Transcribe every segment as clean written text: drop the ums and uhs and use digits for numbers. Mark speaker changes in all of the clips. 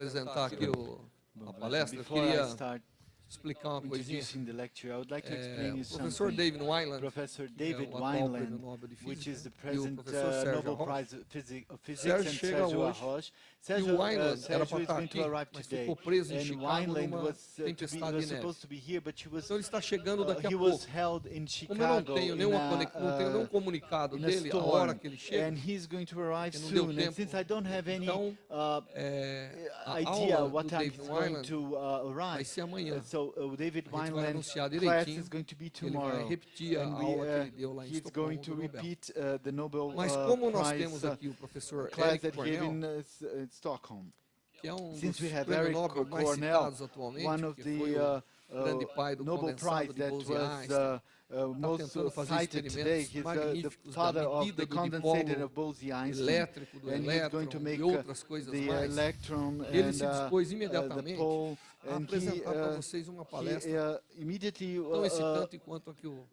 Speaker 1: apresentar aqui a palestra, eu
Speaker 2: Before I
Speaker 1: queria
Speaker 2: start
Speaker 1: explicar uma coisinha.
Speaker 2: introducing the lecture, I would like to explain
Speaker 1: O
Speaker 2: you
Speaker 1: professor
Speaker 2: something.
Speaker 1: David Wineland,
Speaker 2: Professor
Speaker 1: que é
Speaker 2: David
Speaker 1: o atual prêmio
Speaker 2: Wineland,
Speaker 1: Nobel de
Speaker 2: which is the
Speaker 1: Física, e o
Speaker 2: present
Speaker 1: professor Sérgio
Speaker 2: Nobel
Speaker 1: Arrocha.
Speaker 2: Prize of Physics,
Speaker 1: Sérgio
Speaker 2: and
Speaker 1: chega
Speaker 2: Sergio
Speaker 1: hoje,
Speaker 2: Arrocha.
Speaker 1: e o Wineland era
Speaker 2: Sergio
Speaker 1: para
Speaker 2: is
Speaker 1: estar
Speaker 2: going
Speaker 1: aqui,
Speaker 2: to arrive
Speaker 1: mas
Speaker 2: today,
Speaker 1: ficou preso em
Speaker 2: and
Speaker 1: Chicago
Speaker 2: Wineland
Speaker 1: numa tempestade de neve.
Speaker 2: supposed to be here, but
Speaker 1: Então ele está chegando daqui a
Speaker 2: he
Speaker 1: pouco.
Speaker 2: was held in
Speaker 1: Como eu não
Speaker 2: Chicago
Speaker 1: tenho não tenho nenhum comunicado
Speaker 2: in a
Speaker 1: dele, a hora
Speaker 2: storm,
Speaker 1: que ele chega,
Speaker 2: and he's going to arrive
Speaker 1: porque não deu
Speaker 2: soon. And
Speaker 1: tempo.
Speaker 2: since I don't have any
Speaker 1: Então, a
Speaker 2: idea
Speaker 1: aula
Speaker 2: what
Speaker 1: do
Speaker 2: time
Speaker 1: David
Speaker 2: he's going
Speaker 1: Wineland
Speaker 2: to
Speaker 1: vai
Speaker 2: arrive,
Speaker 1: ser amanhã.
Speaker 2: so David
Speaker 1: A gente vai
Speaker 2: Wineland
Speaker 1: anunciar
Speaker 2: class
Speaker 1: direitinho.
Speaker 2: is going to be
Speaker 1: Ele vai
Speaker 2: tomorrow,
Speaker 1: repetir a
Speaker 2: and
Speaker 1: aula que ele deu lá em
Speaker 2: he's going
Speaker 1: Estocolmo
Speaker 2: to
Speaker 1: do Nobel.
Speaker 2: repeat the Nobel
Speaker 1: Mas como nós
Speaker 2: Prize
Speaker 1: temos aqui o professor
Speaker 2: class
Speaker 1: Eric
Speaker 2: that he gave
Speaker 1: Cornell,
Speaker 2: in Stockholm.
Speaker 1: que é um dos
Speaker 2: Since we have
Speaker 1: prêmios
Speaker 2: Eric
Speaker 1: Nobel mais
Speaker 2: Cornell,
Speaker 1: citados atualmente,
Speaker 2: one of
Speaker 1: que foi
Speaker 2: the
Speaker 1: o grande pai do
Speaker 2: Nobel
Speaker 1: condensado
Speaker 2: Prize
Speaker 1: de
Speaker 2: that
Speaker 1: Bose-Einstein.
Speaker 2: was most
Speaker 1: tentando fazer
Speaker 2: cited today.
Speaker 1: experimentos
Speaker 2: He's the
Speaker 1: magníficos da
Speaker 2: father of
Speaker 1: medida
Speaker 2: the
Speaker 1: do
Speaker 2: condensator
Speaker 1: dipolo
Speaker 2: of Bose-Einstein,
Speaker 1: elétrico do
Speaker 2: and he's going to
Speaker 1: elétron
Speaker 2: make
Speaker 1: e outras coisas
Speaker 2: the
Speaker 1: mais.
Speaker 2: electron
Speaker 1: Ele
Speaker 2: and
Speaker 1: se dispôs
Speaker 2: the
Speaker 1: imediatamente
Speaker 2: pole,
Speaker 1: a
Speaker 2: and
Speaker 1: apresentar para vocês uma palestra
Speaker 2: immediately
Speaker 1: tão excitante quanto a que o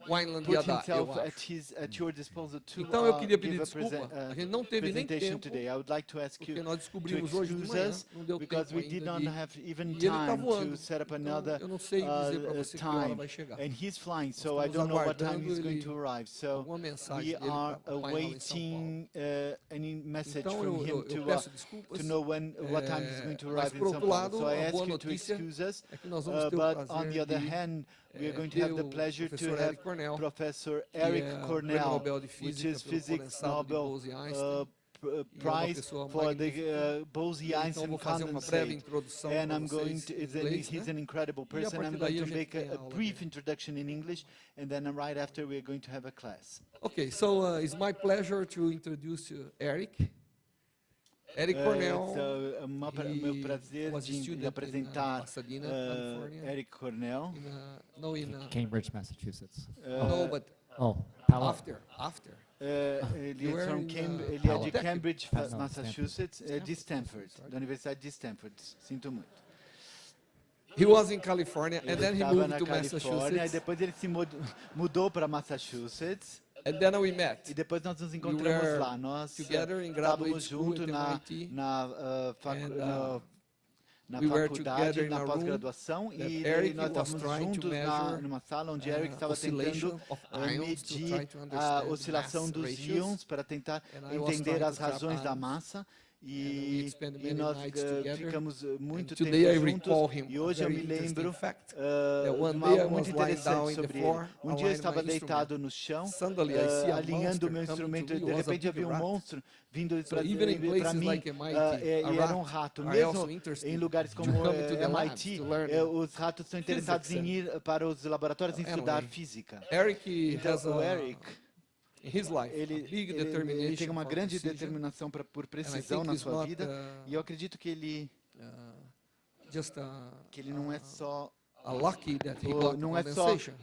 Speaker 1: Wineland
Speaker 2: put
Speaker 1: ia dar, eu
Speaker 2: himself
Speaker 1: acho.
Speaker 2: at your disposal to
Speaker 1: Então eu queria
Speaker 2: give
Speaker 1: pedir
Speaker 2: a
Speaker 1: desculpa, a gente não teve nem
Speaker 2: presentation
Speaker 1: tempo,
Speaker 2: today. I would like to ask
Speaker 1: porque
Speaker 2: you
Speaker 1: nós
Speaker 2: to
Speaker 1: descobrimos hoje de
Speaker 2: excuse
Speaker 1: manhã,
Speaker 2: us
Speaker 1: não deu
Speaker 2: because
Speaker 1: tempo
Speaker 2: we did
Speaker 1: ainda
Speaker 2: not
Speaker 1: de...
Speaker 2: have even
Speaker 1: E ele está
Speaker 2: time
Speaker 1: voando,
Speaker 2: to set up
Speaker 1: então
Speaker 2: another
Speaker 1: eu não sei dizer para você que hora
Speaker 2: time,
Speaker 1: vai chegar.
Speaker 2: and he's flying, so I
Speaker 1: estamos
Speaker 2: don't know what time
Speaker 1: aguardando
Speaker 2: he's going
Speaker 1: ele,
Speaker 2: to arrive. So
Speaker 1: alguma mensagem
Speaker 2: we
Speaker 1: dele
Speaker 2: are
Speaker 1: para apanhá-lo em São Paulo.
Speaker 2: awaiting any message
Speaker 1: Então
Speaker 2: from him
Speaker 1: eu peço desculpas,
Speaker 2: to know what time he's going to
Speaker 1: mas
Speaker 2: arrive
Speaker 1: por
Speaker 2: in São
Speaker 1: outro
Speaker 2: Paulo.
Speaker 1: lado,
Speaker 2: So I
Speaker 1: a
Speaker 2: ask
Speaker 1: boa
Speaker 2: you to
Speaker 1: notícia
Speaker 2: excuse us,
Speaker 1: é que nós vamos ter o
Speaker 2: but on the
Speaker 1: prazer
Speaker 2: other
Speaker 1: de
Speaker 2: hand, we are going to
Speaker 1: ter
Speaker 2: have the
Speaker 1: o
Speaker 2: pleasure to
Speaker 1: professor
Speaker 2: have
Speaker 1: Eric Cornell,
Speaker 2: Professor
Speaker 1: que
Speaker 2: Eric
Speaker 1: é o Prêmio
Speaker 2: Cornell,
Speaker 1: Nobel de
Speaker 2: which
Speaker 1: Física
Speaker 2: is
Speaker 1: pelo
Speaker 2: Physics
Speaker 1: condensado de
Speaker 2: Nobel
Speaker 1: Bose-Einstein.
Speaker 2: Prize
Speaker 1: pessoa
Speaker 2: for the
Speaker 1: então
Speaker 2: Bose-Einstein
Speaker 1: vou fazer uma breve
Speaker 2: condensate.
Speaker 1: introdução
Speaker 2: And
Speaker 1: para
Speaker 2: I'm going
Speaker 1: vocês
Speaker 2: to,
Speaker 1: em inglês,
Speaker 2: he's
Speaker 1: né?
Speaker 2: an incredible
Speaker 1: E a
Speaker 2: person.
Speaker 1: partir
Speaker 2: I'm
Speaker 1: daí
Speaker 2: going
Speaker 1: a
Speaker 2: to
Speaker 1: gente
Speaker 2: make
Speaker 1: tem a
Speaker 2: a
Speaker 1: aula
Speaker 2: brief
Speaker 1: dele.
Speaker 2: introduction in English, and then right after we're going to have a class.
Speaker 1: Okay, so it's my pleasure to introduce Eric. Eric Cornell,
Speaker 2: So, meu prazer
Speaker 1: was a
Speaker 2: de
Speaker 1: student in
Speaker 2: apresentar
Speaker 1: Pasadena, California.
Speaker 2: Eric Cornell.
Speaker 3: Cambridge, Massachusetts.
Speaker 1: No, but
Speaker 3: Palo.
Speaker 1: after.
Speaker 2: Ele
Speaker 1: You
Speaker 2: é
Speaker 1: were
Speaker 2: from
Speaker 1: in,
Speaker 2: ele é de
Speaker 1: Polytechnic?
Speaker 2: Cambridge,
Speaker 3: Não,
Speaker 2: Massachusetts, de Stanford,
Speaker 1: sorry.
Speaker 2: da Universidade de Stanford. Sinto muito.
Speaker 1: He was in California and
Speaker 2: Ele
Speaker 1: then he
Speaker 2: estava
Speaker 1: moved
Speaker 2: na
Speaker 1: to
Speaker 2: Califórnia, e
Speaker 1: Massachusetts.
Speaker 2: depois ele se mudou para Massachusetts.
Speaker 1: And then we met.
Speaker 2: E depois nós nos encontramos
Speaker 1: were
Speaker 2: lá. Nós
Speaker 1: together in graduate
Speaker 2: estávamos
Speaker 1: school
Speaker 2: juntos
Speaker 1: at MIT,
Speaker 2: na
Speaker 1: we were
Speaker 2: faculdade,
Speaker 1: together in
Speaker 2: na
Speaker 1: a room
Speaker 2: pós-graduação,
Speaker 1: that
Speaker 2: e
Speaker 1: Eric
Speaker 2: nós
Speaker 1: was
Speaker 2: estávamos
Speaker 1: trying to
Speaker 2: juntos
Speaker 1: measure,
Speaker 2: numa sala onde Eric estava
Speaker 1: oscillation
Speaker 2: tentando
Speaker 1: of ions to try
Speaker 2: medir
Speaker 1: to
Speaker 2: a
Speaker 1: understand
Speaker 2: oscilação
Speaker 1: mass
Speaker 2: dos
Speaker 1: ratios,
Speaker 2: íons para tentar
Speaker 1: and I was
Speaker 2: entender
Speaker 1: trying
Speaker 2: as
Speaker 1: to trap
Speaker 2: razões da
Speaker 1: ions.
Speaker 2: massa.
Speaker 1: And we spent many
Speaker 2: nós
Speaker 1: nights together.
Speaker 2: ficamos muito
Speaker 1: And
Speaker 2: tempo
Speaker 1: today I
Speaker 2: juntos,
Speaker 1: recall him
Speaker 2: e
Speaker 1: a
Speaker 2: hoje eu
Speaker 1: very
Speaker 2: me
Speaker 1: interesting
Speaker 2: lembro
Speaker 1: fact.
Speaker 2: de
Speaker 1: One
Speaker 2: uma
Speaker 1: day I
Speaker 2: algo muito
Speaker 1: was lying down
Speaker 2: interessante
Speaker 1: in the
Speaker 2: sobre
Speaker 1: floor,
Speaker 2: ele. Dia eu
Speaker 1: aligning
Speaker 2: estava
Speaker 1: my
Speaker 2: deitado no chão,
Speaker 1: Suddenly I see a
Speaker 2: alinhando
Speaker 1: monster
Speaker 2: o meu
Speaker 1: coming
Speaker 2: instrumento,
Speaker 1: to me.
Speaker 2: de
Speaker 1: It was a
Speaker 2: repente eu vi
Speaker 1: big rat.
Speaker 2: monstro vindo
Speaker 1: So even in
Speaker 2: para
Speaker 1: places
Speaker 2: mim,
Speaker 1: like MIT,
Speaker 2: e era
Speaker 1: rat
Speaker 2: rato.
Speaker 1: are also
Speaker 2: Mesmo
Speaker 1: interested
Speaker 2: em lugares
Speaker 1: to
Speaker 2: como
Speaker 1: come to the labs
Speaker 2: MIT,
Speaker 1: to learn
Speaker 2: os ratos são interessados em
Speaker 1: physics
Speaker 2: ir para os laboratórios e estudar
Speaker 1: Anyway,
Speaker 2: física.
Speaker 1: Eric
Speaker 2: Então,
Speaker 1: has
Speaker 2: o Eric,
Speaker 1: in his life, a big
Speaker 2: ele
Speaker 1: determination
Speaker 2: tem uma
Speaker 1: for
Speaker 2: grande
Speaker 1: precision,
Speaker 2: determinação por
Speaker 1: and I
Speaker 2: precisão
Speaker 1: think
Speaker 2: na
Speaker 1: he's
Speaker 2: sua
Speaker 1: not,
Speaker 2: vida, e eu acredito que ele não é só
Speaker 1: lucky that he got
Speaker 2: não é só
Speaker 1: condensation.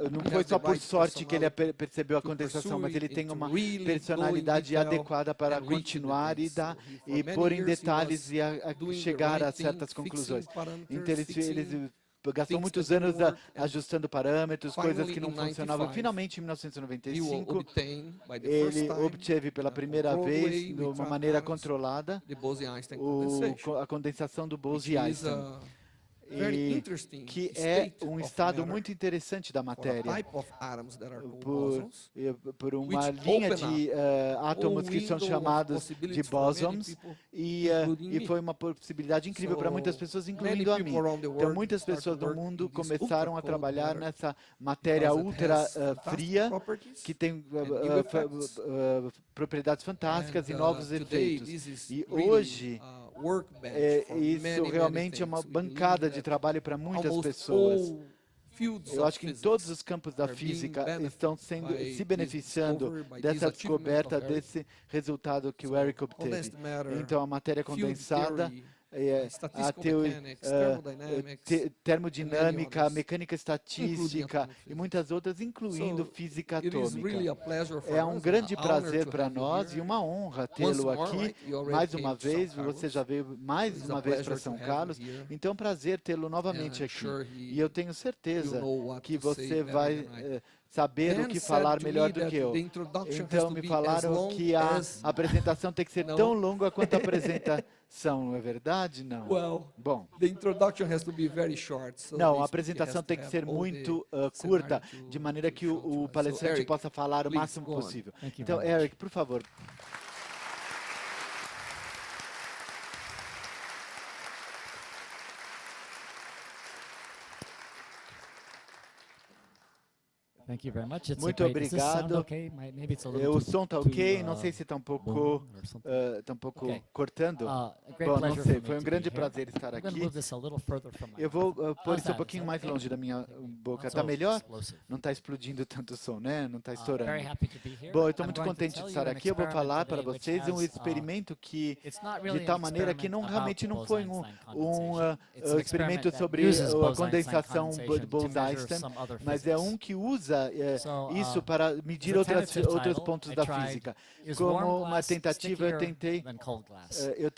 Speaker 2: não
Speaker 1: He
Speaker 2: foi
Speaker 1: has
Speaker 2: só
Speaker 1: the
Speaker 2: por
Speaker 1: right
Speaker 2: sorte que ele
Speaker 1: personality
Speaker 2: percebeu a
Speaker 1: to
Speaker 2: condensação, mas
Speaker 1: pursue
Speaker 2: ele
Speaker 1: it,
Speaker 2: tem
Speaker 1: to
Speaker 2: uma
Speaker 1: really go in
Speaker 2: personalidade
Speaker 1: detail
Speaker 2: adequada para
Speaker 1: and reach the
Speaker 2: continuar
Speaker 1: details. So
Speaker 2: e
Speaker 1: for
Speaker 2: pôr
Speaker 1: many
Speaker 2: em
Speaker 1: years he
Speaker 2: detalhes
Speaker 1: was
Speaker 2: e a
Speaker 1: doing the
Speaker 2: chegar a
Speaker 1: right thing,
Speaker 2: certas
Speaker 1: fixing
Speaker 2: conclusões.
Speaker 1: parameters,
Speaker 2: Então ele
Speaker 1: fixing
Speaker 2: gastou
Speaker 1: things
Speaker 2: muitos
Speaker 1: that
Speaker 2: anos
Speaker 1: didn't work, and
Speaker 2: ajustando parâmetros, coisas
Speaker 1: finally
Speaker 2: que não
Speaker 1: in
Speaker 2: funcionavam.
Speaker 1: 95,
Speaker 2: Finalmente, em
Speaker 1: he
Speaker 2: 1995,
Speaker 1: obtained by the first
Speaker 2: ele
Speaker 1: time
Speaker 2: obteve pela primeira
Speaker 1: controlled
Speaker 2: vez,
Speaker 1: way
Speaker 2: de
Speaker 1: with
Speaker 2: uma maneira
Speaker 1: trap ions,
Speaker 2: controlada,
Speaker 1: the Bose-Einstein condensation,
Speaker 2: a condensação do
Speaker 1: which is
Speaker 2: Bose-Einstein,
Speaker 1: very interesting
Speaker 2: que é
Speaker 1: state
Speaker 2: um
Speaker 1: of
Speaker 2: estado
Speaker 1: matter
Speaker 2: muito interessante da
Speaker 1: for a
Speaker 2: matéria.
Speaker 1: type of atoms that are called
Speaker 2: Por,
Speaker 1: bosons,
Speaker 2: por uma
Speaker 1: which
Speaker 2: linha
Speaker 1: open
Speaker 2: de átomos que são
Speaker 1: window of
Speaker 2: chamados de
Speaker 1: possibilities for many
Speaker 2: bósons,
Speaker 1: people,
Speaker 2: e
Speaker 1: including me.
Speaker 2: foi uma possibilidade incrível para muitas pessoas,
Speaker 1: many
Speaker 2: incluindo a
Speaker 1: people
Speaker 2: mim.
Speaker 1: around the
Speaker 2: Então,
Speaker 1: world
Speaker 2: muitas
Speaker 1: start
Speaker 2: pessoas
Speaker 1: to
Speaker 2: do
Speaker 1: work
Speaker 2: mundo
Speaker 1: in this
Speaker 2: começaram a
Speaker 1: ultra-cold
Speaker 2: trabalhar
Speaker 1: matter
Speaker 2: nessa matéria
Speaker 1: because it
Speaker 2: ultra
Speaker 1: has fantastic
Speaker 2: fria,
Speaker 1: properties
Speaker 2: que tem
Speaker 1: new effects.
Speaker 2: propriedades fantásticas e
Speaker 1: and,
Speaker 2: novos
Speaker 1: today
Speaker 2: efeitos.
Speaker 1: this is
Speaker 2: E
Speaker 1: really
Speaker 2: hoje,
Speaker 1: a workbench for
Speaker 2: isso
Speaker 1: many,
Speaker 2: realmente é
Speaker 1: many
Speaker 2: uma
Speaker 1: things. We believe
Speaker 2: bancada de
Speaker 1: that
Speaker 2: trabalho para muitas
Speaker 1: almost
Speaker 2: pessoas.
Speaker 1: all fields
Speaker 2: Eu
Speaker 1: of
Speaker 2: acho que em
Speaker 1: physics
Speaker 2: todos os campos da
Speaker 1: are being
Speaker 2: física
Speaker 1: benefited
Speaker 2: estão sendo,
Speaker 1: by
Speaker 2: se
Speaker 1: this
Speaker 2: beneficiando
Speaker 1: discovery, by
Speaker 2: dessa
Speaker 1: this achievement
Speaker 2: descoberta,
Speaker 1: of Eric.
Speaker 2: desse resultado que o
Speaker 1: So,
Speaker 2: Eric obteve.
Speaker 1: condensed matter,
Speaker 2: Então, a matéria
Speaker 1: field
Speaker 2: condensada,
Speaker 1: theory,
Speaker 2: a
Speaker 1: statistical mechanics, thermodynamics,
Speaker 2: termodinâmica,
Speaker 1: others,
Speaker 2: mecânica estatística
Speaker 1: atomic
Speaker 2: e muitas outras, incluindo
Speaker 1: So,
Speaker 2: física
Speaker 1: it is really
Speaker 2: atômica.
Speaker 1: a pleasure for
Speaker 2: É
Speaker 1: us
Speaker 2: um
Speaker 1: and
Speaker 2: grande
Speaker 1: an honor
Speaker 2: prazer
Speaker 1: to
Speaker 2: para
Speaker 1: have you
Speaker 2: nós
Speaker 1: here.
Speaker 2: e uma honra
Speaker 1: Once
Speaker 2: tê-lo
Speaker 1: more,
Speaker 2: aqui.
Speaker 1: right? You already
Speaker 2: Mais
Speaker 1: came
Speaker 2: uma
Speaker 1: to São
Speaker 2: vez,
Speaker 1: Carlos.
Speaker 2: você já veio
Speaker 1: It
Speaker 2: mais
Speaker 1: is a
Speaker 2: uma vez para
Speaker 1: pleasure to
Speaker 2: São
Speaker 1: have you
Speaker 2: Carlos.
Speaker 1: here.
Speaker 2: Então é um prazer tê-lo
Speaker 1: And
Speaker 2: novamente
Speaker 1: I'm
Speaker 2: aqui.
Speaker 1: sure
Speaker 2: E eu tenho certeza
Speaker 1: know what
Speaker 2: que
Speaker 1: to say
Speaker 2: você
Speaker 1: better
Speaker 2: vai
Speaker 1: than I.
Speaker 2: saber o
Speaker 1: Dan
Speaker 2: que
Speaker 1: said
Speaker 2: falar
Speaker 1: to
Speaker 2: melhor
Speaker 1: me
Speaker 2: do
Speaker 1: that
Speaker 2: que eu.
Speaker 1: the introduction has
Speaker 2: Então
Speaker 1: to
Speaker 2: me
Speaker 1: be as
Speaker 2: falaram
Speaker 1: long
Speaker 2: que a
Speaker 1: as
Speaker 2: apresentação tem que ser
Speaker 1: Não.
Speaker 2: tão longa quanto a são, não é verdade? Não.
Speaker 1: Well,
Speaker 2: Bom,
Speaker 1: the introduction has to be very short. So
Speaker 2: não,
Speaker 1: the
Speaker 2: a
Speaker 1: speaker
Speaker 2: apresentação
Speaker 1: has to
Speaker 2: tem que
Speaker 1: have
Speaker 2: ser
Speaker 1: all the
Speaker 2: muito
Speaker 1: scenario
Speaker 2: curta,
Speaker 1: to-
Speaker 2: de maneira
Speaker 1: to
Speaker 2: que
Speaker 1: show to
Speaker 2: o
Speaker 1: us. So,
Speaker 2: palestrante
Speaker 1: Eric,
Speaker 2: possa falar o
Speaker 1: please,
Speaker 2: máximo
Speaker 1: go on.
Speaker 2: possível.
Speaker 3: Thank you
Speaker 2: Então,
Speaker 3: very much.
Speaker 2: Eric, por favor.
Speaker 3: Thank you very much. It's
Speaker 2: Muito
Speaker 3: a great, does this sound
Speaker 2: obrigado.
Speaker 3: okay? Maybe it's a little
Speaker 2: O
Speaker 3: too,
Speaker 2: som tá
Speaker 3: too,
Speaker 2: ok? Não sei se está um
Speaker 3: boom
Speaker 2: pouco,
Speaker 3: or something.
Speaker 2: okay.
Speaker 3: Ok.
Speaker 2: cortando.
Speaker 3: A great
Speaker 2: Bom, não
Speaker 3: pleasure
Speaker 2: sei,
Speaker 3: for me
Speaker 2: foi um
Speaker 3: to
Speaker 2: grande
Speaker 3: be here.
Speaker 2: prazer estar
Speaker 3: I'm gonna
Speaker 2: aqui.
Speaker 3: move this a little further from my
Speaker 2: Eu vou
Speaker 3: microphone.
Speaker 2: pôr
Speaker 3: How's
Speaker 2: isso um
Speaker 3: that?
Speaker 2: pouquinho
Speaker 3: Is that
Speaker 2: mais
Speaker 3: okay?
Speaker 2: longe da minha boca.
Speaker 3: Not
Speaker 2: Está
Speaker 3: so
Speaker 2: melhor?
Speaker 3: explosive.
Speaker 2: Não está explodindo tanto o som, né? Não está
Speaker 3: Very
Speaker 2: estourando.
Speaker 3: happy to be here.
Speaker 2: Bom, eu estou
Speaker 3: I'm
Speaker 2: muito
Speaker 3: going to
Speaker 2: contente de
Speaker 3: tell
Speaker 2: estar
Speaker 3: you an
Speaker 2: aqui. Eu vou
Speaker 3: experiment
Speaker 2: falar para
Speaker 3: today which
Speaker 2: vocês um
Speaker 3: has,
Speaker 2: experimento que,
Speaker 3: it's not
Speaker 2: de
Speaker 3: really
Speaker 2: tal
Speaker 3: an
Speaker 2: maneira que
Speaker 3: experiment
Speaker 2: realmente
Speaker 3: about
Speaker 2: não foi
Speaker 3: Bose-Einstein
Speaker 2: um
Speaker 3: condensation. It's an
Speaker 2: experimento
Speaker 3: experiment that
Speaker 2: sobre
Speaker 3: uses
Speaker 2: a
Speaker 3: Bose-Einstein
Speaker 2: condensação
Speaker 3: condensation to
Speaker 2: Bose-Einstein,
Speaker 3: measure some other
Speaker 2: mas é
Speaker 3: physics.
Speaker 2: um que usa
Speaker 3: So,
Speaker 2: isso para medir
Speaker 3: as a
Speaker 2: outros
Speaker 3: tentative
Speaker 2: pontos
Speaker 3: title,
Speaker 2: da
Speaker 3: I tried,
Speaker 2: física.
Speaker 3: is warm
Speaker 2: Como uma
Speaker 3: glass
Speaker 2: tentativa, eu
Speaker 3: stickier
Speaker 2: tentei
Speaker 3: than cold glass?
Speaker 2: eu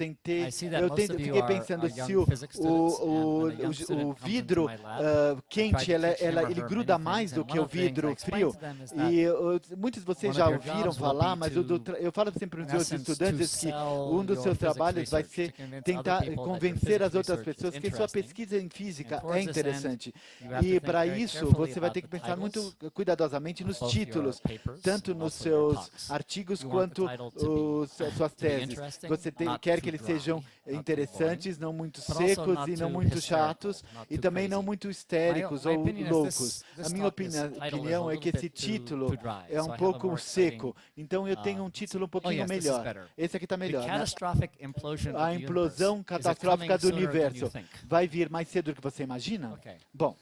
Speaker 3: I see that
Speaker 2: eu
Speaker 3: most
Speaker 2: tento,
Speaker 3: of you
Speaker 2: fiquei
Speaker 3: are
Speaker 2: pensando
Speaker 3: young
Speaker 2: se o,
Speaker 3: physics students, and when a young
Speaker 2: o
Speaker 3: student comes into
Speaker 2: vidro
Speaker 3: my lab,
Speaker 2: quente
Speaker 3: I try to teach him or
Speaker 2: ele
Speaker 3: her
Speaker 2: gruda
Speaker 3: many
Speaker 2: mais
Speaker 3: things,
Speaker 2: do
Speaker 3: and
Speaker 2: que
Speaker 3: one
Speaker 2: o
Speaker 3: of the things I
Speaker 2: vidro
Speaker 3: explain
Speaker 2: frio.
Speaker 3: to them is that
Speaker 2: E muitos de vocês
Speaker 3: one
Speaker 2: já
Speaker 3: of your
Speaker 2: ouviram
Speaker 3: jobs will
Speaker 2: falar,
Speaker 3: be
Speaker 2: mas
Speaker 3: to,
Speaker 2: eu falo sempre para
Speaker 3: in
Speaker 2: os
Speaker 3: essence, to
Speaker 2: estudantes que
Speaker 3: sell
Speaker 2: um dos
Speaker 3: your
Speaker 2: seus
Speaker 3: physics
Speaker 2: trabalhos vai
Speaker 3: research,
Speaker 2: ser
Speaker 3: to convince
Speaker 2: tentar
Speaker 3: other people that your
Speaker 2: convencer as
Speaker 3: physics
Speaker 2: outras
Speaker 3: research is
Speaker 2: pessoas que sua
Speaker 3: interesting.
Speaker 2: pesquisa em física
Speaker 3: And
Speaker 2: é
Speaker 3: towards this end,
Speaker 2: interessante.
Speaker 3: you have to
Speaker 2: E
Speaker 3: think
Speaker 2: para
Speaker 3: very
Speaker 2: isso
Speaker 3: carefully
Speaker 2: você vai
Speaker 3: about
Speaker 2: ter que
Speaker 3: the
Speaker 2: pensar muito
Speaker 3: titles
Speaker 2: cuidadosamente nos
Speaker 3: of both your
Speaker 2: títulos,
Speaker 3: papers
Speaker 2: tanto
Speaker 3: and
Speaker 2: nos
Speaker 3: also your
Speaker 2: seus
Speaker 3: talks.
Speaker 2: artigos
Speaker 3: You want the
Speaker 2: quanto
Speaker 3: title to be
Speaker 2: suas teses.
Speaker 3: interesting,
Speaker 2: Você
Speaker 3: not
Speaker 2: quer
Speaker 3: too
Speaker 2: que eles
Speaker 3: dry,
Speaker 2: sejam
Speaker 3: not too
Speaker 2: interessantes, não muito
Speaker 3: but also
Speaker 2: secos
Speaker 3: not
Speaker 2: e não
Speaker 3: too
Speaker 2: muito
Speaker 3: hysterical,
Speaker 2: chatos,
Speaker 3: not
Speaker 2: e
Speaker 3: too
Speaker 2: também não
Speaker 3: crazy.
Speaker 2: muito histéricos
Speaker 3: My
Speaker 2: ou
Speaker 3: opinion is
Speaker 2: loucos.
Speaker 3: this
Speaker 2: A minha
Speaker 3: talk, this title is a
Speaker 2: opinião é
Speaker 3: little
Speaker 2: que esse
Speaker 3: bit too
Speaker 2: título
Speaker 3: dry,
Speaker 2: é
Speaker 3: so I
Speaker 2: um
Speaker 3: have a
Speaker 2: pouco
Speaker 3: more
Speaker 2: seco.
Speaker 3: exciting,
Speaker 2: Então eu tenho um título um pouquinho
Speaker 3: yes, this is
Speaker 2: melhor.
Speaker 3: better.
Speaker 2: Esse aqui está
Speaker 3: The
Speaker 2: melhor, né?
Speaker 3: catastrophic implosion of
Speaker 2: A
Speaker 3: the
Speaker 2: implosão
Speaker 3: universe. Is it
Speaker 2: catastrófica
Speaker 3: coming
Speaker 2: do
Speaker 3: sooner than you
Speaker 2: universo
Speaker 3: think?
Speaker 2: vai vir mais cedo do que você imagina?
Speaker 3: Okay.
Speaker 2: Bom,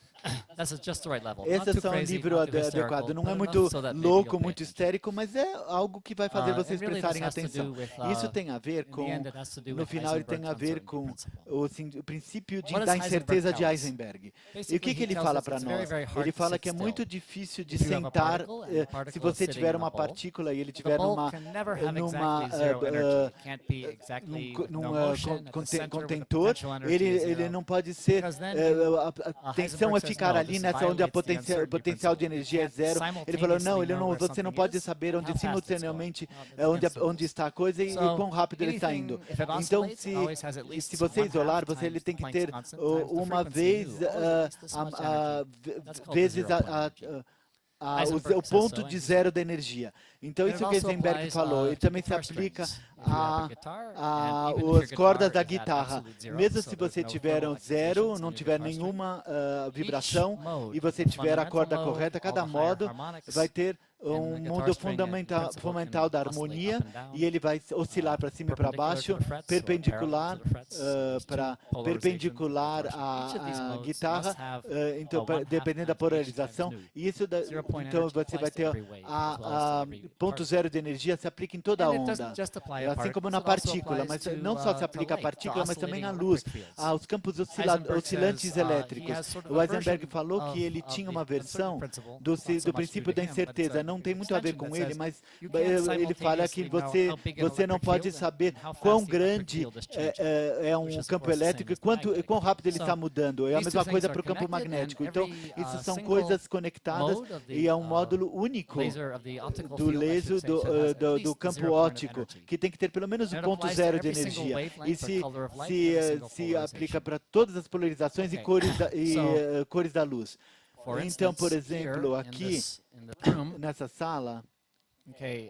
Speaker 3: That's just the right level. Not
Speaker 2: esse é
Speaker 3: too
Speaker 2: só um
Speaker 3: crazy,
Speaker 2: nível
Speaker 3: not too
Speaker 2: adequado.
Speaker 3: hysterical,
Speaker 2: Não
Speaker 3: but
Speaker 2: é
Speaker 3: enough
Speaker 2: muito
Speaker 3: so that maybe
Speaker 2: louco,
Speaker 3: you'll pay
Speaker 2: muito
Speaker 3: attention.
Speaker 2: histérico, mas é algo que vai fazer vocês
Speaker 3: It really
Speaker 2: prestarem
Speaker 3: just has to
Speaker 2: atenção.
Speaker 3: do with,
Speaker 2: Isso tem a ver
Speaker 3: in the
Speaker 2: com,
Speaker 3: end, it has to do
Speaker 2: no
Speaker 3: with
Speaker 2: final, ele tem a
Speaker 3: Heisenberg's
Speaker 2: ver
Speaker 3: uncertainty
Speaker 2: com
Speaker 3: principle.
Speaker 2: o princípio
Speaker 3: What
Speaker 2: da
Speaker 3: does
Speaker 2: incerteza
Speaker 3: Heisenberg
Speaker 2: de
Speaker 3: tell us?
Speaker 2: Heisenberg. E o
Speaker 3: Basically,
Speaker 2: que
Speaker 3: he
Speaker 2: ele
Speaker 3: tells
Speaker 2: fala
Speaker 3: us
Speaker 2: para
Speaker 3: it's very,
Speaker 2: nós?
Speaker 3: very hard
Speaker 2: Ele
Speaker 3: to
Speaker 2: fala
Speaker 3: sit
Speaker 2: que é muito
Speaker 3: still.
Speaker 2: difícil de
Speaker 3: If you have a
Speaker 2: sentar
Speaker 3: particle and the
Speaker 2: se
Speaker 3: particle
Speaker 2: você
Speaker 3: is
Speaker 2: tiver
Speaker 3: sitting in
Speaker 2: uma
Speaker 3: a bowl,
Speaker 2: partícula e ele
Speaker 3: the
Speaker 2: tiver
Speaker 3: bowl
Speaker 2: numa
Speaker 3: can never have
Speaker 2: numa
Speaker 3: exactly zero energy. It can't be exactly with no motion at the center with a
Speaker 2: contentor,
Speaker 3: potential energy
Speaker 2: ele
Speaker 3: is zero.
Speaker 2: não pode ser
Speaker 3: Because then
Speaker 2: a tensão é
Speaker 3: Heisenberg says,
Speaker 2: ficar
Speaker 3: no,
Speaker 2: ali
Speaker 3: this
Speaker 2: nessa onde a
Speaker 3: violates the uncertainty
Speaker 2: potencial de
Speaker 3: principle.
Speaker 2: energia é
Speaker 3: You can't
Speaker 2: zero. Ele falou, não,
Speaker 3: simultaneously know where
Speaker 2: você não
Speaker 3: something
Speaker 2: pode
Speaker 3: is
Speaker 2: saber
Speaker 3: and
Speaker 2: onde
Speaker 3: how fast it's going.
Speaker 2: simultaneamente
Speaker 3: No, that's against the
Speaker 2: onde
Speaker 3: rules.
Speaker 2: está a coisa e
Speaker 3: So,
Speaker 2: quão rápido ele está
Speaker 3: anything,
Speaker 2: indo.
Speaker 3: if it
Speaker 2: Então,
Speaker 3: oscillates, it always has at least
Speaker 2: se você
Speaker 3: one
Speaker 2: isolar,
Speaker 3: half
Speaker 2: ele
Speaker 3: times
Speaker 2: tem que
Speaker 3: Planck's
Speaker 2: ter
Speaker 3: constant times the
Speaker 2: uma
Speaker 3: frequency
Speaker 2: vez
Speaker 3: u. Always at least this much energy. That's called the
Speaker 2: vezes
Speaker 3: zero point energy. Heisenberg
Speaker 2: o
Speaker 3: says
Speaker 2: ponto
Speaker 3: so,
Speaker 2: de
Speaker 3: and
Speaker 2: zero da energia. Então,
Speaker 3: And
Speaker 2: isso
Speaker 3: it
Speaker 2: que
Speaker 3: also
Speaker 2: Heisenberg
Speaker 3: applies,
Speaker 2: falou, e
Speaker 3: to
Speaker 2: também se
Speaker 3: guitar
Speaker 2: aplica
Speaker 3: strings. If you have a guitar, and even if your
Speaker 2: as cordas da
Speaker 3: guitar is at
Speaker 2: guitarra.
Speaker 3: absolute zero,
Speaker 2: Mesmo
Speaker 3: so
Speaker 2: se
Speaker 3: there's
Speaker 2: você
Speaker 3: no
Speaker 2: tiver
Speaker 3: thermal
Speaker 2: zero,
Speaker 3: excitations
Speaker 2: não
Speaker 3: in your
Speaker 2: tiver
Speaker 3: guitar string,
Speaker 2: nenhuma
Speaker 3: each
Speaker 2: vibração,
Speaker 3: mode,
Speaker 2: e você
Speaker 3: the
Speaker 2: tiver a corda
Speaker 3: fundamental
Speaker 2: correta,
Speaker 3: mode,
Speaker 2: cada
Speaker 3: all the higher
Speaker 2: modo
Speaker 3: harmonics,
Speaker 2: vai ter
Speaker 3: and the
Speaker 2: um
Speaker 3: guitar
Speaker 2: mundo
Speaker 3: string, in principle,
Speaker 2: fundamental da
Speaker 3: can oscillate
Speaker 2: harmonia,
Speaker 3: up and down,
Speaker 2: e ele vai oscilar para cima e para
Speaker 3: perpendicular
Speaker 2: baixo,
Speaker 3: to the frets, or
Speaker 2: perpendicular
Speaker 3: parallel to the frets. There's two polarizations
Speaker 2: perpendicular
Speaker 3: of the guitar string. Each of these
Speaker 2: à
Speaker 3: modes
Speaker 2: guitarra,
Speaker 3: must have
Speaker 2: então,
Speaker 3: a one-half
Speaker 2: dependendo da
Speaker 3: times h
Speaker 2: polarização,
Speaker 3: times nu.
Speaker 2: e isso
Speaker 3: Zero point
Speaker 2: então
Speaker 3: energy
Speaker 2: você vai
Speaker 3: applies to
Speaker 2: ter
Speaker 3: every wave, as well as to every
Speaker 2: ponto
Speaker 3: particle.
Speaker 2: zero de energia se aplica em toda a
Speaker 3: And it
Speaker 2: onda.
Speaker 3: doesn't just apply a
Speaker 2: Assim como
Speaker 3: particles,
Speaker 2: na
Speaker 3: it also
Speaker 2: partícula,
Speaker 3: applies
Speaker 2: mas
Speaker 3: to,
Speaker 2: não só se
Speaker 3: to
Speaker 2: aplica à
Speaker 3: light,
Speaker 2: partícula,
Speaker 3: to
Speaker 2: mas também à
Speaker 3: oscillating
Speaker 2: luz,
Speaker 3: electric fields.
Speaker 2: aos campos
Speaker 3: Heisenberg
Speaker 2: oscilantes
Speaker 3: says, he
Speaker 2: elétricos.
Speaker 3: has sort of
Speaker 2: O
Speaker 3: a
Speaker 2: Heisenberg
Speaker 3: version
Speaker 2: falou
Speaker 3: of-
Speaker 2: que ele
Speaker 3: of
Speaker 2: tinha
Speaker 3: the
Speaker 2: uma
Speaker 3: uncertainty
Speaker 2: versão
Speaker 3: principle,
Speaker 2: do
Speaker 3: not so much to do
Speaker 2: princípio
Speaker 3: with
Speaker 2: da
Speaker 3: him, but it's
Speaker 2: incerteza.
Speaker 3: a
Speaker 2: Não tem muito a ver
Speaker 3: extension
Speaker 2: com
Speaker 3: that
Speaker 2: ele,
Speaker 3: says
Speaker 2: mas
Speaker 3: you can't
Speaker 2: ele fala que
Speaker 3: simultaneously know
Speaker 2: você
Speaker 3: how big an
Speaker 2: você não
Speaker 3: electric
Speaker 2: pode
Speaker 3: field
Speaker 2: saber
Speaker 3: and how fast
Speaker 2: quão
Speaker 3: the electric
Speaker 2: grande
Speaker 3: field is changing,
Speaker 2: é
Speaker 3: which
Speaker 2: um
Speaker 3: is, of
Speaker 2: campo
Speaker 3: course, the same
Speaker 2: elétrico e
Speaker 3: as the magnetic
Speaker 2: quão rápido ele
Speaker 3: field.
Speaker 2: está
Speaker 3: So,
Speaker 2: mudando. É a
Speaker 3: these
Speaker 2: mesma
Speaker 3: two
Speaker 2: coisa
Speaker 3: things
Speaker 2: para o
Speaker 3: are
Speaker 2: campo
Speaker 3: connected,
Speaker 2: magnético.
Speaker 3: and
Speaker 2: Então,
Speaker 3: every,
Speaker 2: isso são
Speaker 3: single
Speaker 2: coisas conectadas
Speaker 3: mode of the,
Speaker 2: e é um módulo único
Speaker 3: laser of the optical
Speaker 2: do
Speaker 3: field, I should
Speaker 2: laser
Speaker 3: say, should have at
Speaker 2: do
Speaker 3: least the
Speaker 2: campo
Speaker 3: zero point of
Speaker 2: óptico,
Speaker 3: energy.
Speaker 2: que tem que ter pelo menos o
Speaker 3: And it
Speaker 2: ponto
Speaker 3: applies to
Speaker 2: zero de
Speaker 3: every single
Speaker 2: energia.
Speaker 3: wavelength
Speaker 2: E
Speaker 3: or
Speaker 2: se,
Speaker 3: color of light
Speaker 2: se,
Speaker 3: and every single
Speaker 2: se aplica
Speaker 3: polarization.
Speaker 2: para todas as polarizações e
Speaker 3: Okay.
Speaker 2: cores da luz.
Speaker 3: For
Speaker 2: Então, por
Speaker 3: instance,
Speaker 2: exemplo,
Speaker 3: here
Speaker 2: aqui
Speaker 3: in the room,
Speaker 2: nessa sala,
Speaker 3: okay,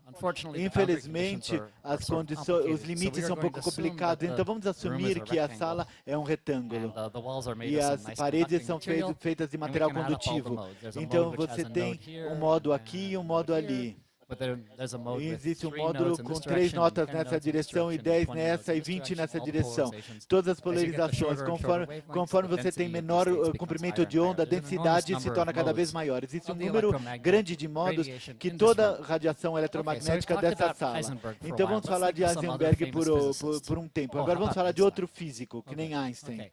Speaker 3: unfortunately, the boundary
Speaker 2: infelizmente,
Speaker 3: conditions are
Speaker 2: as
Speaker 3: sort of
Speaker 2: condições,
Speaker 3: complicated.
Speaker 2: os
Speaker 3: So
Speaker 2: limites
Speaker 3: we are
Speaker 2: são um
Speaker 3: going
Speaker 2: pouco
Speaker 3: to assume that
Speaker 2: complicados.
Speaker 3: the
Speaker 2: Então, vamos
Speaker 3: room is
Speaker 2: assumir
Speaker 3: a
Speaker 2: que a
Speaker 3: rectangle,
Speaker 2: sala é um retângulo.
Speaker 3: and the walls are made
Speaker 2: E
Speaker 3: of some
Speaker 2: as
Speaker 3: nice
Speaker 2: paredes
Speaker 3: conducting
Speaker 2: são
Speaker 3: material,
Speaker 2: feitas de
Speaker 3: and we
Speaker 2: material
Speaker 3: can add up all the
Speaker 2: condutivo.
Speaker 3: modes. There's a
Speaker 2: Então,
Speaker 3: mode which
Speaker 2: você
Speaker 3: has a
Speaker 2: tem
Speaker 3: node here,
Speaker 2: modo
Speaker 3: and
Speaker 2: aqui e
Speaker 3: a
Speaker 2: modo
Speaker 3: node
Speaker 2: ali.
Speaker 3: here, but there's a mode
Speaker 2: E
Speaker 3: with
Speaker 2: existe
Speaker 3: 3
Speaker 2: módulo
Speaker 3: nodes in
Speaker 2: com
Speaker 3: this
Speaker 2: 3
Speaker 3: direction,
Speaker 2: notas
Speaker 3: 10
Speaker 2: nessa
Speaker 3: nodes in this
Speaker 2: direção e
Speaker 3: direction,
Speaker 2: 10
Speaker 3: 20
Speaker 2: nessa e
Speaker 3: nodes in this
Speaker 2: 20 nessa
Speaker 3: direction, all
Speaker 2: direção.
Speaker 3: polarizations.
Speaker 2: Todas as
Speaker 3: As you get the
Speaker 2: polarizações,
Speaker 3: shorter and shorter wavelengths,
Speaker 2: conforme
Speaker 3: the
Speaker 2: você
Speaker 3: density
Speaker 2: tem
Speaker 3: of these
Speaker 2: menor
Speaker 3: states becomes
Speaker 2: comprimento
Speaker 3: higher and
Speaker 2: de onda, a
Speaker 3: higher. There's an enormous
Speaker 2: densidade se
Speaker 3: number
Speaker 2: torna
Speaker 3: of
Speaker 2: cada vez
Speaker 3: modes
Speaker 2: maior. Existe um
Speaker 3: of the
Speaker 2: número
Speaker 3: electromagnetic
Speaker 2: grande de modos
Speaker 3: radiation
Speaker 2: que
Speaker 3: in this
Speaker 2: toda
Speaker 3: room.
Speaker 2: radiação eletromagnética
Speaker 3: Okay, so we've
Speaker 2: dessa
Speaker 3: talked
Speaker 2: sala.
Speaker 3: about Heisenberg for a
Speaker 2: Então
Speaker 3: while.
Speaker 2: vamos
Speaker 3: Let's
Speaker 2: falar
Speaker 3: think
Speaker 2: de
Speaker 3: of some other
Speaker 2: Heisenberg
Speaker 3: famous physicist.
Speaker 2: por um tempo.
Speaker 3: Oh,
Speaker 2: Agora
Speaker 3: how
Speaker 2: vamos
Speaker 3: about
Speaker 2: falar de
Speaker 3: Einstein?
Speaker 2: outro físico, que nem Einstein.
Speaker 3: Okay.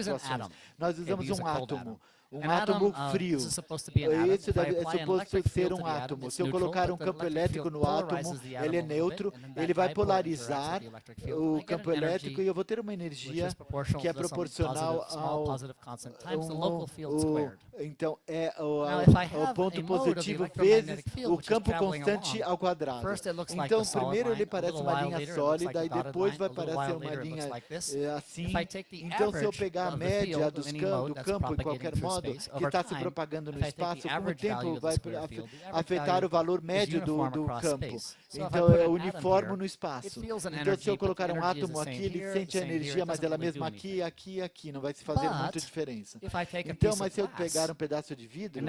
Speaker 2: situações. Nós usamos um átomo frio. Esse é suposto ser um átomo. Se eu colocar um campo elétrico no átomo, ele é neutro, ele vai polarizar o campo elétrico e eu vou ter uma energia que é proporcional ao... Então, é o ponto positivo vezes o campo constante ao quadrado. Então, primeiro ele parece uma linha sólida e depois vai parecer uma linha assim. Então, se eu pegar a média do campo, de qualquer modo, modo que está se propagando no espaço, com o tempo vai afetar o valor médio do campo. Então, é uniforme no espaço. Então, se eu colocar um átomo aqui, ele sente a energia, mas ela mesma aqui, aqui e aqui. Não vai se fazer muita diferença. Então, mas se eu pegar um pedaço de vidro,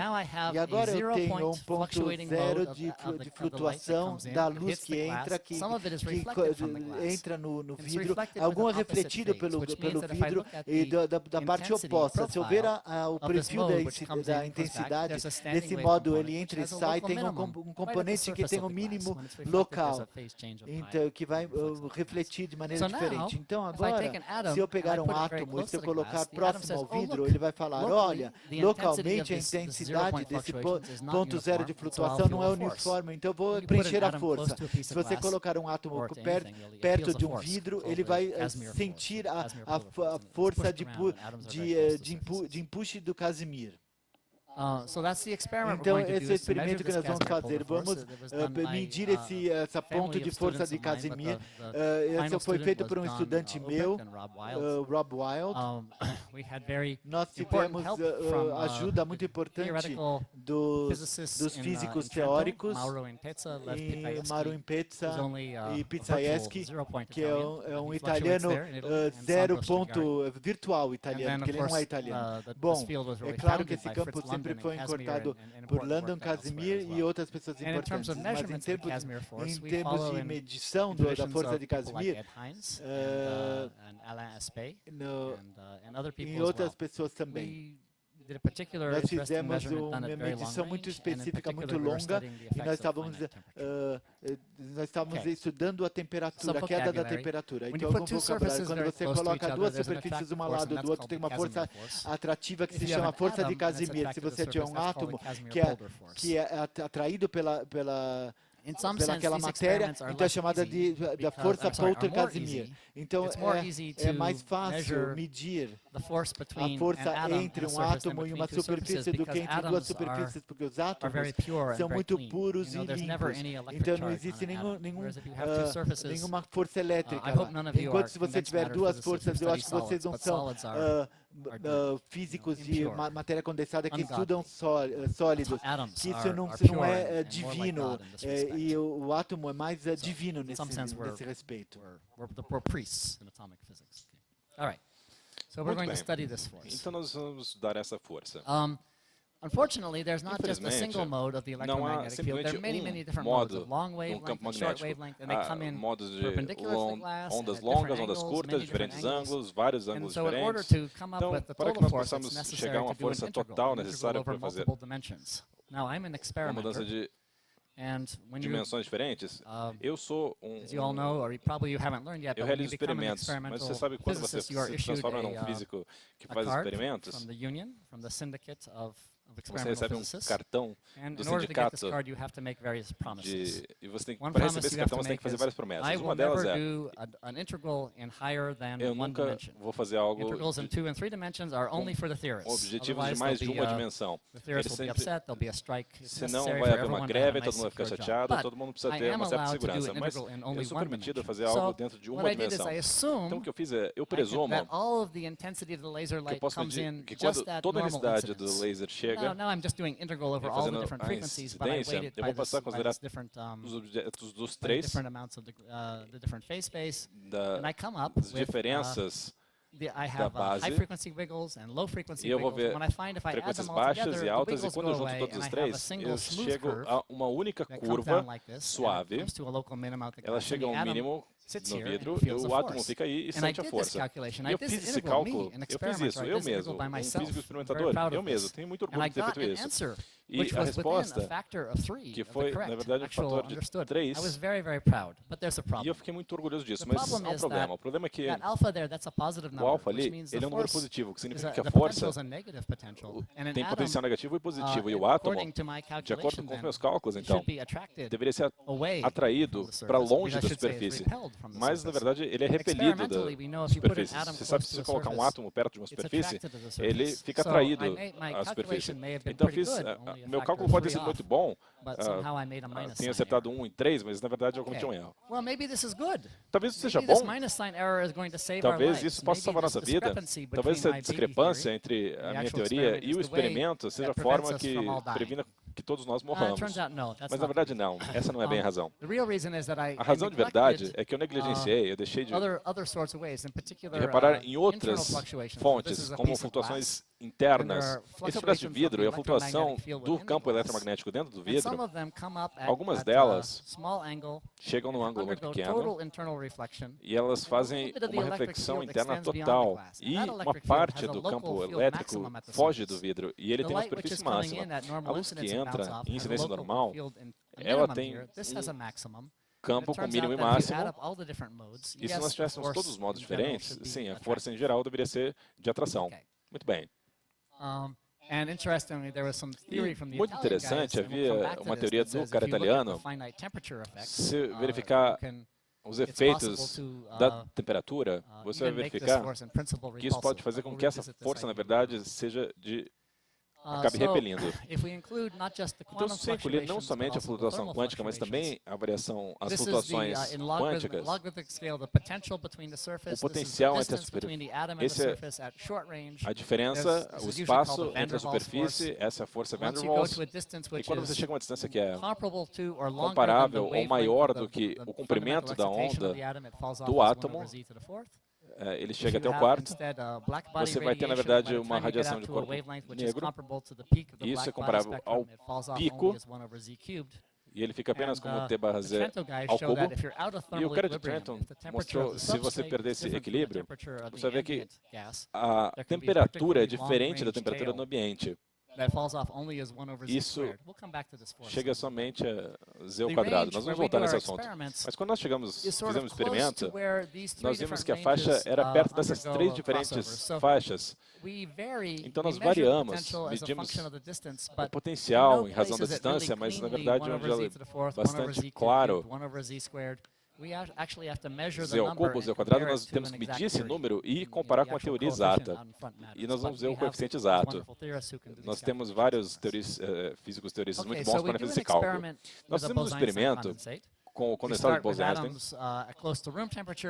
Speaker 2: e agora eu tenho 1.0 de flutuação da luz que entra, que entra no vidro, algum é refletido pelo vidro e da parte oposta. Se eu ver o perfil da intensidade, desse modo ele entra e sai, tem um componente que tem um mínimo local, então, que vai refletir de maneira diferente. Então, agora, se eu pegar um átomo e se eu colocar próximo ao vidro, ele vai falar, olha, localmente a intensidade desse ponto zero de flutuação não é uniforme, então eu vou preencher a força. Se você colocar um átomo perto de um vidro, ele vai sentir a força de empuxe do Casimir. Então, esse é o experimento que nós vamos fazer. Vamos medir esse ponto de força de Casimir. Esse foi feito por um estudante meu, Rob Wild. Nós tivemos ajuda muito importante dos físicos teóricos, Mauro Impezza e Pizzaieschi, que é um italiano virtual italiano, que ele não é italiano. Bom, é claro que esse campo sempre foi encortado por Landon Casimir e outras pessoas importantes, mas em termos de medição da força de Casimir, e outras pessoas também. Nós fizemos uma medição muito específica, muito longa, e nós estávamos estudando a temperatura, a queda da temperatura. Então, algum vocabulário, quando você coloca duas superfícies uma ao lado do outro, tem uma força atrativa que se chama força de Casimir. Se você tiver um átomo que é atraído pelaquela matéria, então é chamada da força Poulter-Casimir. Então, é mais fácil medir a força entre um átomo e uma superfície do que entre duas superfícies, porque os átomos são muito puros e limpos. Então, não existe nenhuma força elétrica lá. Enquanto se você tiver duas forças, eu acho que vocês não são físicos de matéria condensada que estudam sólidos, que isso não é divino, e o átomo é mais divino nesse respeito.
Speaker 3: We're priests in atomic physics. All right. So we're going to study this force.
Speaker 4: Então nós vamos estudar essa força.
Speaker 3: Unfortunately, there's not just a single mode of the electromagnetic field. There are many different modes of long wavelength and short wavelength, and they come in perpendicular to the glass,
Speaker 4: ondas longas, ondas curtas, diferentes ângulos, vários ângulos diferentes. Então, para que nós possamos chegar a uma força total necessária para fazer uma mudança de dimensões diferentes, eu sou eu realizo experimentos, mas você sabe quando você se transforma num físico que faz experimentos, você recebe um cartão do sindicato e você tem que, para receber esse cartão, você tem que fazer várias promessas. Uma delas é: eu nunca vou fazer algo com objetivos de mais de uma dimensão. Senão vai haver uma greve, todo mundo vai ficar chateado, todo mundo precisa ter uma certa segurança. Mas eu sou permitido fazer algo dentro de uma dimensão. Então o que eu fiz é, eu presumo que eu posso medir que quando toda a intensidade do laser chega, fazendo a incidência, eu vou passar a considerar os objetos dos três, das diferenças da base, e eu vou ver frequências baixas e altas, e quando eu junto todos os três, eu chego a uma única curva suave, ela chega a um mínimo no vidro, e o átomo fica aí e sente a força. E eu fiz esse cálculo, eu fiz isso, eu mesmo, um físico experimentador, eu mesmo, tenho muito orgulho de ter feito isso. E a resposta, que foi, na verdade, um fator de 3, e eu fiquei muito orgulhoso disso, mas há um problema. O problema é que o alfa ali, ele é um número positivo, o que significa que a força tem potencial negativo e positivo, e o átomo, de acordo com os meus cálculos, então, deveria ser atraído para longe da superfície. Mas, na verdade, ele é repelido da superfície. Você sabe, se você colocar um átomo perto de uma superfície, ele fica atraído à superfície. Então, eu fiz meu cálculo pode ter sido muito bom, tenho acertado 1 em 3, mas na verdade eu cometi um erro. Talvez isso seja bom. Talvez isso possa salvar nossa vida. Talvez essa discrepância entre a minha teoria e o experimento seja a forma que previna que todos nós morramos. Mas na verdade não, essa não é bem a razão. A razão de verdade é que eu negligenciei, eu deixei de reparar em outras fontes, como flutuações internas, esse pedaço de vidro e a flutuação do campo eletromagnético dentro do vidro, algumas delas chegam num ângulo muito pequeno e elas fazem uma reflexão interna total. E uma parte do campo elétrico foge do vidro e ele tem uma superfície máxima. A luz que entra em incidência normal, ela tem um campo com mínimo e máximo. E se nós tivéssemos todos os modos diferentes, sim, a força em geral deveria ser de atração. Muito bem. E, muito interessante, havia uma teoria do cara italiano, se verificar os efeitos da temperatura, você vai verificar que isso pode fazer com que essa força, na verdade, seja de acabe repelindo. Então, se você incluir não somente a flutuação quântica, mas também a variação, as flutuações quânticas, o potencial entre a superfície, a diferença, o espaço entre a superfície, essa é a força Van der Waals, e quando você chega a uma distância que é comparável ou maior do que o comprimento da onda do átomo, ele chega até o quarto, você vai ter, na verdade, uma radiação de corpo negro, e isso é comparável ao pico, e ele fica apenas como T/Z ao cubo. E o cara de Trenton mostrou, se você perder esse equilíbrio, você vai ver que a temperatura é diferente da temperatura do ambiente. Isso chega somente a z ao quadrado. Nós vamos voltar nesse assunto. Mas quando nós fizemos um experimento, nós vimos que a faixa era perto dessas 3 diferentes faixas. Então nós variamos, medimos o potencial em razão da distância, mas na verdade é bastante claro. Z ao cubo, Z ao quadrado, nós temos que medir esse número e comparar com a teoria exata. E nós vamos ver o coeficiente exato. Nós temos vários físicos teoristas muito bons para fazer esse cálculo. Nós fizemos um experimento com o condensado de Bose-Einstein,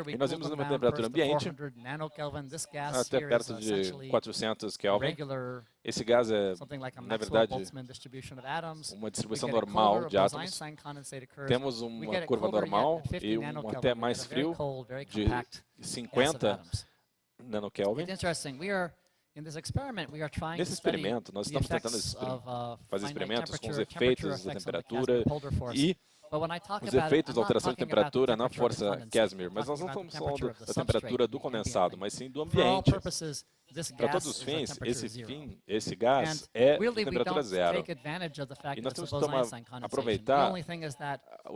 Speaker 4: e nós vimos uma temperatura ambiente até perto de 400 Kelvin. Esse gás é, na verdade, uma distribuição normal de átomos. Temos uma curva normal e um até mais frio de 50 nanokelvin. Nesse experimento, nós estamos tentando fazer experimentos com os efeitos da temperatura e os efeitos da alteração de temperatura na força Casimir. Mas nós não estamos falando da temperatura do condensado, mas sim do ambiente. Para todos os fins, esse gás é de temperatura zero. E nós temos que aproveitar o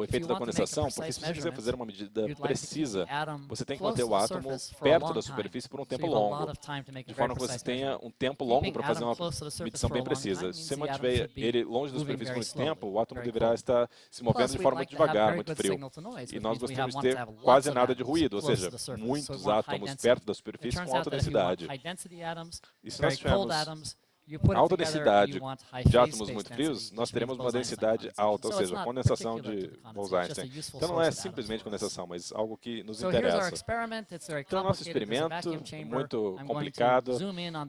Speaker 4: efeito da condensação, porque se você quiser fazer uma medida precisa, você tem que manter o átomo perto da superfície por um tempo longo, de forma que você tenha um tempo longo para fazer uma medição bem precisa. Se você mantiver ele longe da superfície por muito tempo, o átomo deverá estar se movendo de forma muito devagar, muito frio. E nós gostaríamos de ter quase nada de ruído, ou seja, muitos átomos perto da superfície com alta densidade. E se nós tivermos alta densidade de átomos muito frios, nós teremos uma densidade alta, ou seja, condensação de Bose-Einstein. Então não é simplesmente condensação, mas algo que nos interessa. Então nosso experimento é muito complicado.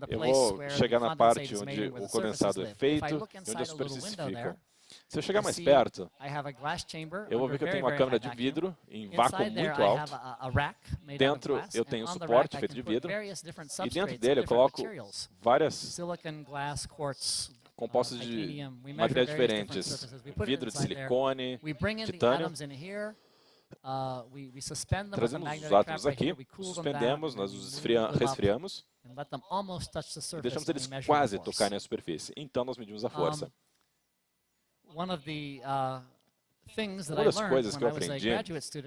Speaker 4: Eu vou chegar na parte onde o condensado é feito e onde a superfície fica. Se eu chegar mais perto, eu vou ver que eu tenho uma câmara de vidro em vácuo muito alto. Dentro eu tenho um suporte feito de vidro e dentro dele eu coloco várias compostos de materiais diferentes. Vidro de silicone, titânio. Trazemos os átomos aqui, suspendemos, nós os resfriamos e deixamos eles quase tocarem a superfície. Então nós medimos a força. Uma das coisas que eu aprendi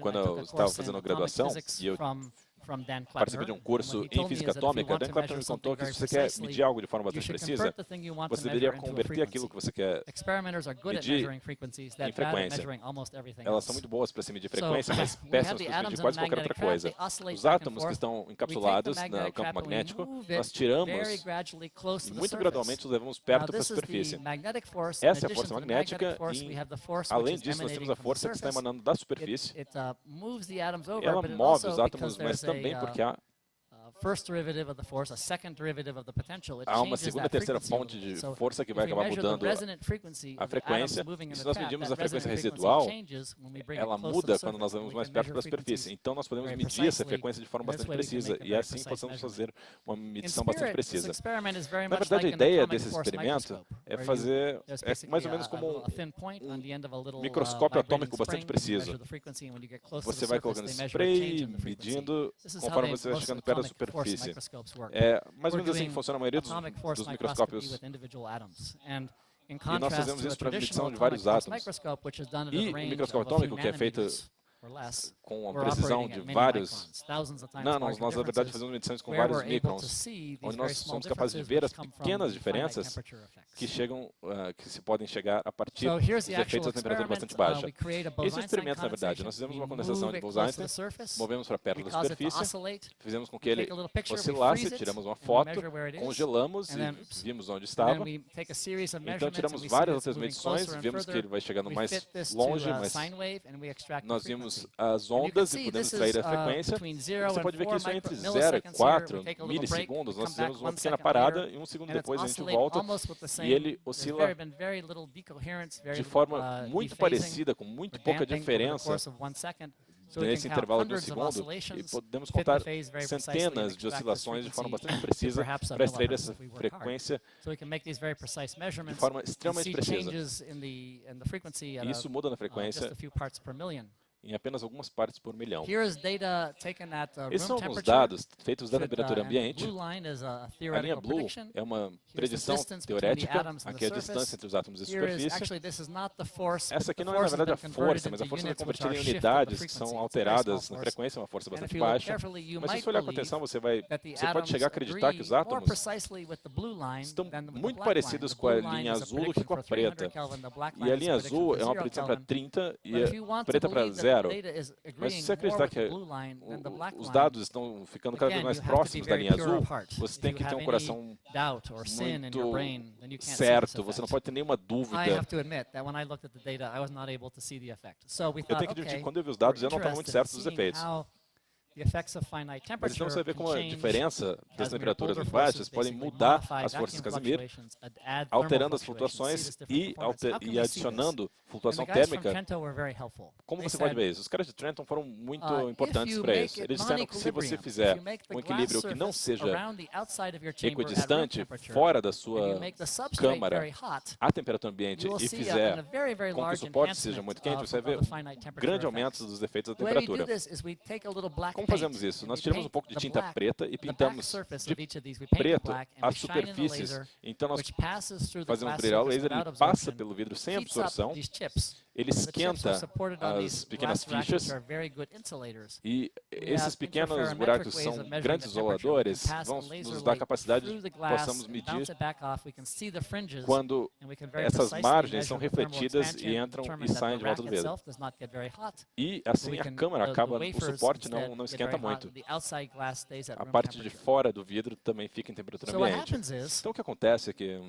Speaker 4: quando eu estava fazendo graduação, e eu participei de um curso em física atômica. Dan Kleppner me contou que se você quer medir algo de forma bastante precisa, você deveria converter aquilo que você quer medir em frequência. Elas são muito boas para se medir frequência, mas péssimas para se medir quase qualquer outra coisa. Os átomos que estão encapsulados no campo magnético, nós tiramos e muito gradualmente os levamos perto da superfície. Essa é a força magnética e, além disso, nós temos a força que está emanando da superfície. Ela move os átomos, mas também porque há uma segunda e terceira fonte de força que vai acabar mudando a frequência. E se nós medimos a frequência residual, ela muda quando nós vamos mais perto da superfície. Então nós podemos medir essa frequência de forma bastante precisa e assim possamos fazer uma medição bastante precisa. Na verdade, a ideia desse experimento é fazer mais ou menos como um microscópio atômico bastante preciso. Você vai colocando spray, medindo conforme você vai chegando perto da superfície. É mais ou menos assim que funciona a maioria dos microscópios. E nós fazemos isso para a medição de vários átomos. E o microscópio atômico, que é feito com a precisão de vários nós na verdade fazemos medições com vários microns, onde nós somos capazes de ver as pequenas diferenças que se podem chegar a partir dos efeitos da temperatura bastante baixa. Esse experimento, na verdade, nós fizemos uma condensação de Bose-Einstein, movemos para perto da superfície, fizemos com que ele oscilasse, tiramos uma foto, congelamos e vimos onde estava. Então tiramos várias outras medições, vimos que ele vai chegando mais longe, mas nós vimos as ondas e podemos extrair a frequência. Você pode ver que isso é entre 0 e 4 milissegundos. Nós fizemos uma pequena parada e um segundo depois a gente volta e ele oscila de forma muito parecida, com muito pouca diferença nesse intervalo de um segundo, e podemos contar centenas de oscilações de forma bastante precisa para extrair essa frequência de forma extremamente precisa. E isso muda na frequência em apenas algumas partes por milhão. Esses são os dados feitos da temperatura ambiente. A linha blue é uma predição teorética, aqui é a distância entre os átomos e a superfície. Essa aqui não é, na verdade, a força, mas a força é convertida em unidades que são alteradas na frequência, uma força bastante baixa. Mas se você olhar com atenção, você pode chegar a acreditar que os átomos estão muito parecidos com a linha azul do que com a preta. E a linha azul é uma predição para 30 e a preta para 0. Mas se você acreditar que os dados estão ficando cada vez mais próximos da linha azul, você tem que ter um coração muito certo, você não pode ter nenhuma dúvida. Eu tenho que admitir que quando eu vi os dados, eu não estava muito certo dos efeitos. Mas então você vê como a diferença das temperaturas muito baixas podem mudar as forças de Casimir, alterando as flutuações e adicionando flutuação térmica. Como você pode ver isso? Os caras de Trenton foram muito importantes para isso. Eles disseram que se você fizer um equilíbrio que não seja equidistante, fora da sua câmara, à temperatura ambiente, e fizer com que o suporte seja muito quente, você vai ver um grande aumento dos efeitos da temperatura. Como fazemos isso? Nós tiramos um pouco de tinta preta e pintamos de preto as superfícies. Então nós fazemos brilhar o laser, ele passa pelo vidro sem absorção, ele esquenta as pequenas fichas e esses pequenos buracos são grandes isoladores, vão nos dar a capacidade de possamos medir quando essas margens são refletidas e entram e saem de volta do vidro. E assim a câmara acaba, o suporte não esquenta muito. A parte de fora do vidro também fica em temperatura ambiente. Então o que acontece é que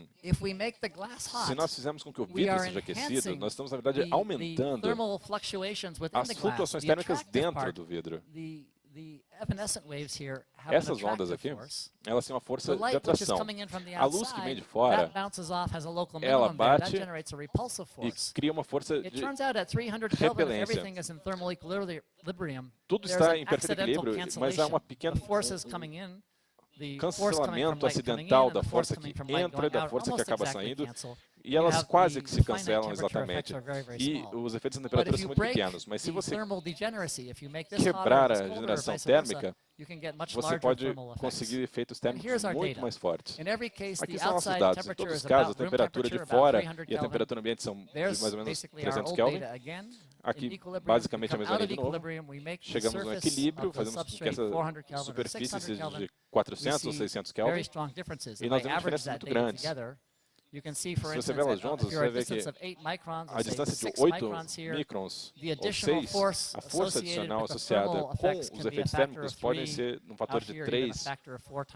Speaker 4: se nós fizermos com que o vidro seja aquecido, nós estamos na verdade aumentando as flutuações térmicas dentro do vidro. Essas ondas aqui, elas têm uma força de atração. A luz que vem de fora, ela bate e cria uma força de repelência. Tudo está em perfeito equilíbrio, mas há uma pequena cancelamento acidental da força que entra e da força que acaba saindo, e elas quase que se cancelam exatamente. E os efeitos da temperatura são muito pequenos, mas se você quebrar a generação térmica, você pode conseguir efeitos térmicos muito mais fortes. Aqui são nossos dados. Em todos os casos, a temperatura de fora e a temperatura ambiente são de mais ou menos 300 Kelvin. Aqui, basicamente, a mesma linha de novo. Chegamos no equilíbrio, fazemos com que essa superfície seja de 400 ou 600 Kelvin, e nós vemos diferenças muito grandes. Se você vê elas juntas, você vai ver que a distância de 8 microns ou 6, a força adicional associada com os efeitos térmicos podem ser um fator de 3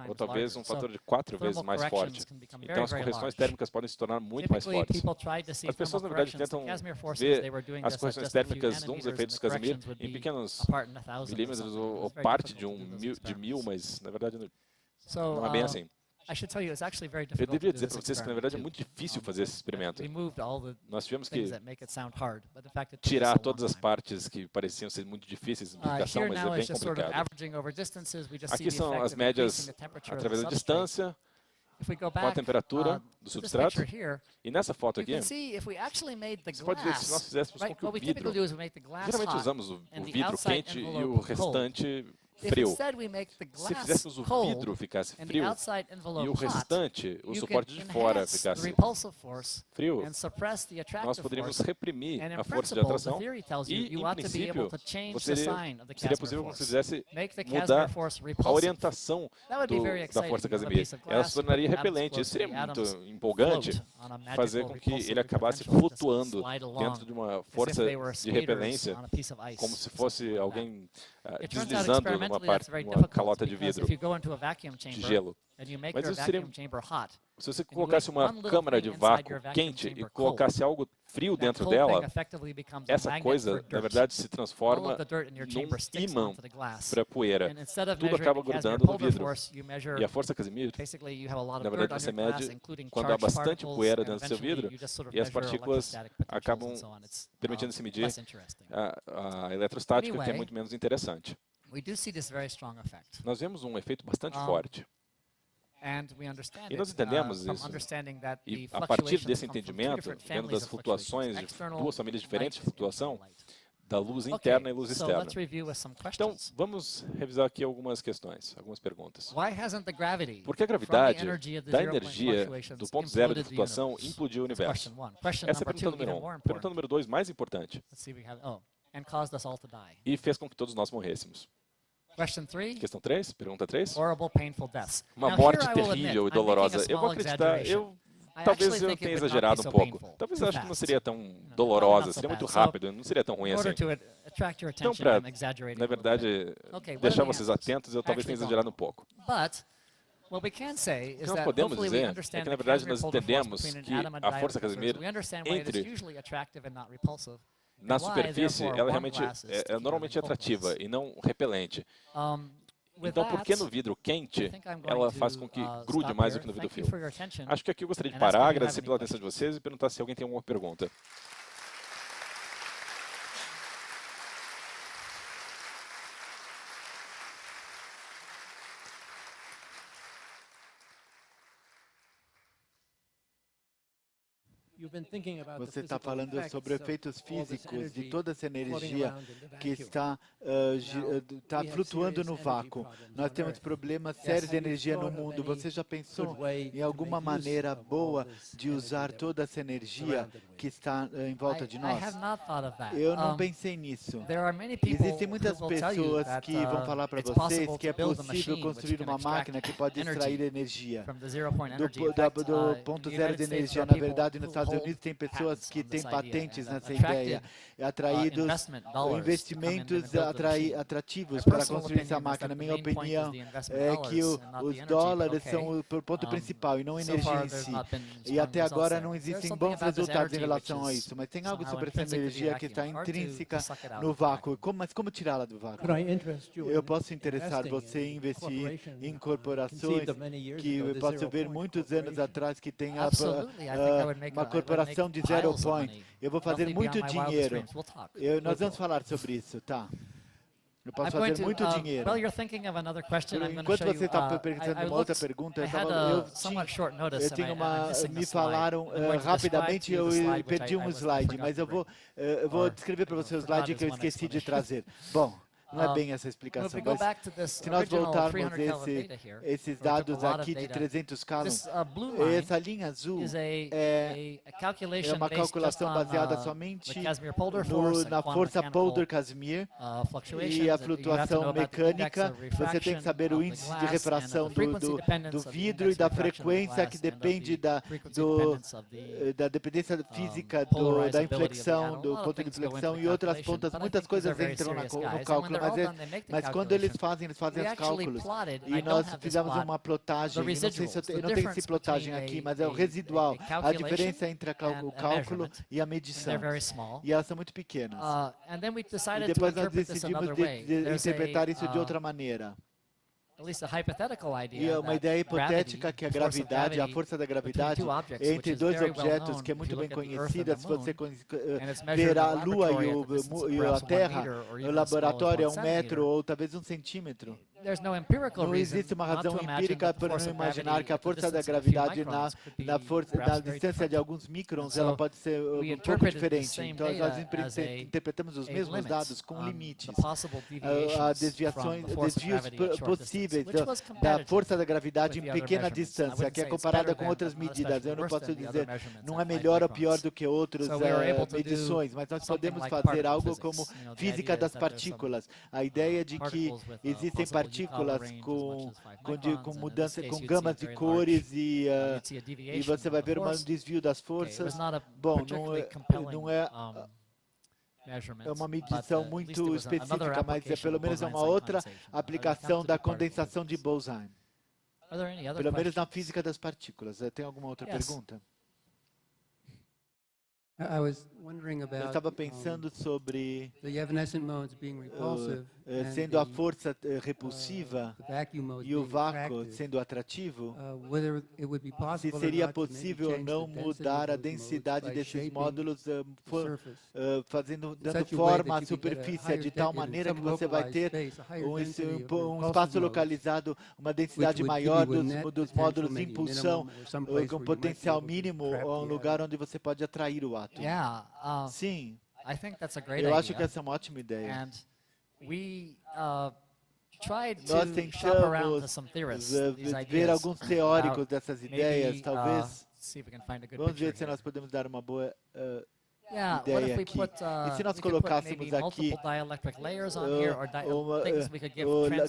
Speaker 4: ou talvez um fator de 4 vezes mais forte. Então as correções térmicas podem se tornar muito mais fortes. As pessoas, na verdade, tentam ver as correções térmicas de uns efeitos Casimir em pequenos milímetros ou parte de mil, mas na verdade não é bem assim. Eu deveria dizer para vocês que, na verdade, é muito difícil fazer esse experimento. Nós tivemos que tirar todas as partes que pareciam ser muito difíceis de implicação, mas é bem complicado. Aqui são as médias através da distância, com a temperatura do substrato. E nessa foto aqui, você pode ver que se nós fizéssemos com que o vidro... Geralmente usamos o vidro quente e o restante frio. Se fizéssemos o vidro ficasse frio e o restante, o suporte de fora, ficasse frio, nós poderíamos reprimir a força de atração e, em princípio, seria possível que você fizesse mudar a orientação da força Casimir. Ela se tornaria repelente. Isso seria muito empolgante, fazer com que ele acabasse flutuando dentro de uma força de repelência, como se fosse alguém deslizando numa calota de vidro, de gelo. Mas isso seria... Se você colocasse uma câmara de vácuo quente e colocasse algo frio dentro dela, essa coisa, na verdade, se transforma num imã para a poeira. Tudo acaba grudando no vidro. E a força Casimir, na verdade, você mede quando há bastante poeira dentro do seu vidro e as partículas acabam permitindo se medir a eletrostática, que é muito menos interessante. Nós vemos um efeito bastante forte. E nós entendemos isso. E a partir desse entendimento, vendo das flutuações de duas famílias diferentes de flutuação, da luz interna e luz externa. Então, vamos revisar aqui algumas questões, algumas perguntas. Por que a gravidade da energia do ponto zero de flutuação implodiu o universo? Essa é a pergunta número 1. Pergunta número 2, mais importante. E fez com que todos nós morrêssemos. Questão 3, pergunta 3. Uma morte terrível e dolorosa. Eu vou acreditar, talvez eu tenha exagerado um pouco. Talvez eu acho que não seria tão dolorosa, seria muito rápido, não seria tão ruim assim. Então, para, na verdade, deixar vocês atentos, eu talvez tenha exagerado um pouco. O que nós podemos dizer é que, na verdade, nós entendemos que a força Casimir na superfície, ela realmente é normalmente atrativa e não repelente. Então, por que no vidro quente ela faz com que grude mais do que no vidro frio? Acho que aqui eu gostaria de parar, agradecer pela atenção de vocês e perguntar se alguém tem alguma pergunta.
Speaker 2: Você está falando sobre efeitos físicos de toda essa energia que está flutuando no vácuo. Nós temos problemas sérios de energia no mundo. Você já pensou em alguma maneira boa de usar toda essa energia que está em volta de nós? Eu não pensei nisso. Existem muitas pessoas que vão falar para vocês que é possível construir uma máquina que pode extrair energia do ponto zero de energia. Na verdade, nos Estados Unidos tem pessoas que têm patentes nessa ideia, investimentos atrativos para construir essa máquina. Minha opinião é que os dólares são o ponto principal e não a energia em si. E até agora não existem bons resultados em relação a isso. Mas tem algo sobre essa energia que está intrínseca no vácuo. Mas como tirá-la do vácuo? Eu posso interessar você em investir em corporações que eu posso ver muitos anos atrás que tem uma corporação de Zero Point. Eu vou fazer muito dinheiro. Nós vamos falar sobre isso, tá? Eu posso fazer muito dinheiro. Enquanto você está perguntando uma outra pergunta, me falaram rapidamente e eu perdi um slide, mas eu vou descrever para você o slide que eu esqueci de trazer. Bom, Não é bem essa explicação, mas se nós voltarmos esses dados aqui de 300 Kelvin, essa linha azul é uma calculação baseada somente na força Polder-Casimir e a flutuação mecânica. Você tem que saber o índice de refração do vidro e da frequência que depende da dependência física da inflexão, do ponto de inflexão e outras pontas. Muitas coisas entram no cálculo, mas quando eles fazem os cálculos. E nós fizemos uma plotagem, não sei se eu não tenho essa plotagem aqui, mas é o residual, a diferença entre o cálculo e a medição. E elas são muito pequenas. E depois nós decidimos interpretar isso de outra maneira. E é uma ideia hipotética que a gravidade, a força da gravidade, entre dois objetos que é muito bem conhecida, se você ver a Lua e a Terra, o laboratório é 1 metro ou talvez 1 centímetro. Não existe uma razão empírica para não imaginar que a força da gravidade na distância de alguns microns ela pode ser um pouco diferente. Então nós interpretamos os mesmos dados com limites. Desvios possíveis da força da gravidade em pequena distância, que é comparada com outras medidas. Eu não posso dizer, não é melhor ou pior do que outras medições, mas nós podemos fazer algo como física das partículas. A ideia de que existem partículas com mudança, com gamas de cores e você vai ver um desvio das forças. Bom, não é uma medição muito específica, mas pelo menos é uma outra aplicação da condensação de Bose-Einstein. Pelo menos na física das partículas. Tem alguma outra pergunta? Eu estava pensando sobre sendo a força repulsiva e o vácuo sendo atrativo, se seria possível ou não mudar a densidade desses módulos, dando forma à superfície de tal maneira que você vai ter um espaço localizado, uma densidade maior dos módulos de impulsão, com potencial mínimo, ou um lugar onde você pode atrair o átomo. Sim, eu acho que essa é uma ótima ideia. Nós temos ver alguns teóricos dessas ideias, talvez. Vamos ver se nós podemos dar uma boa ideia aqui. E se nós colocássemos aqui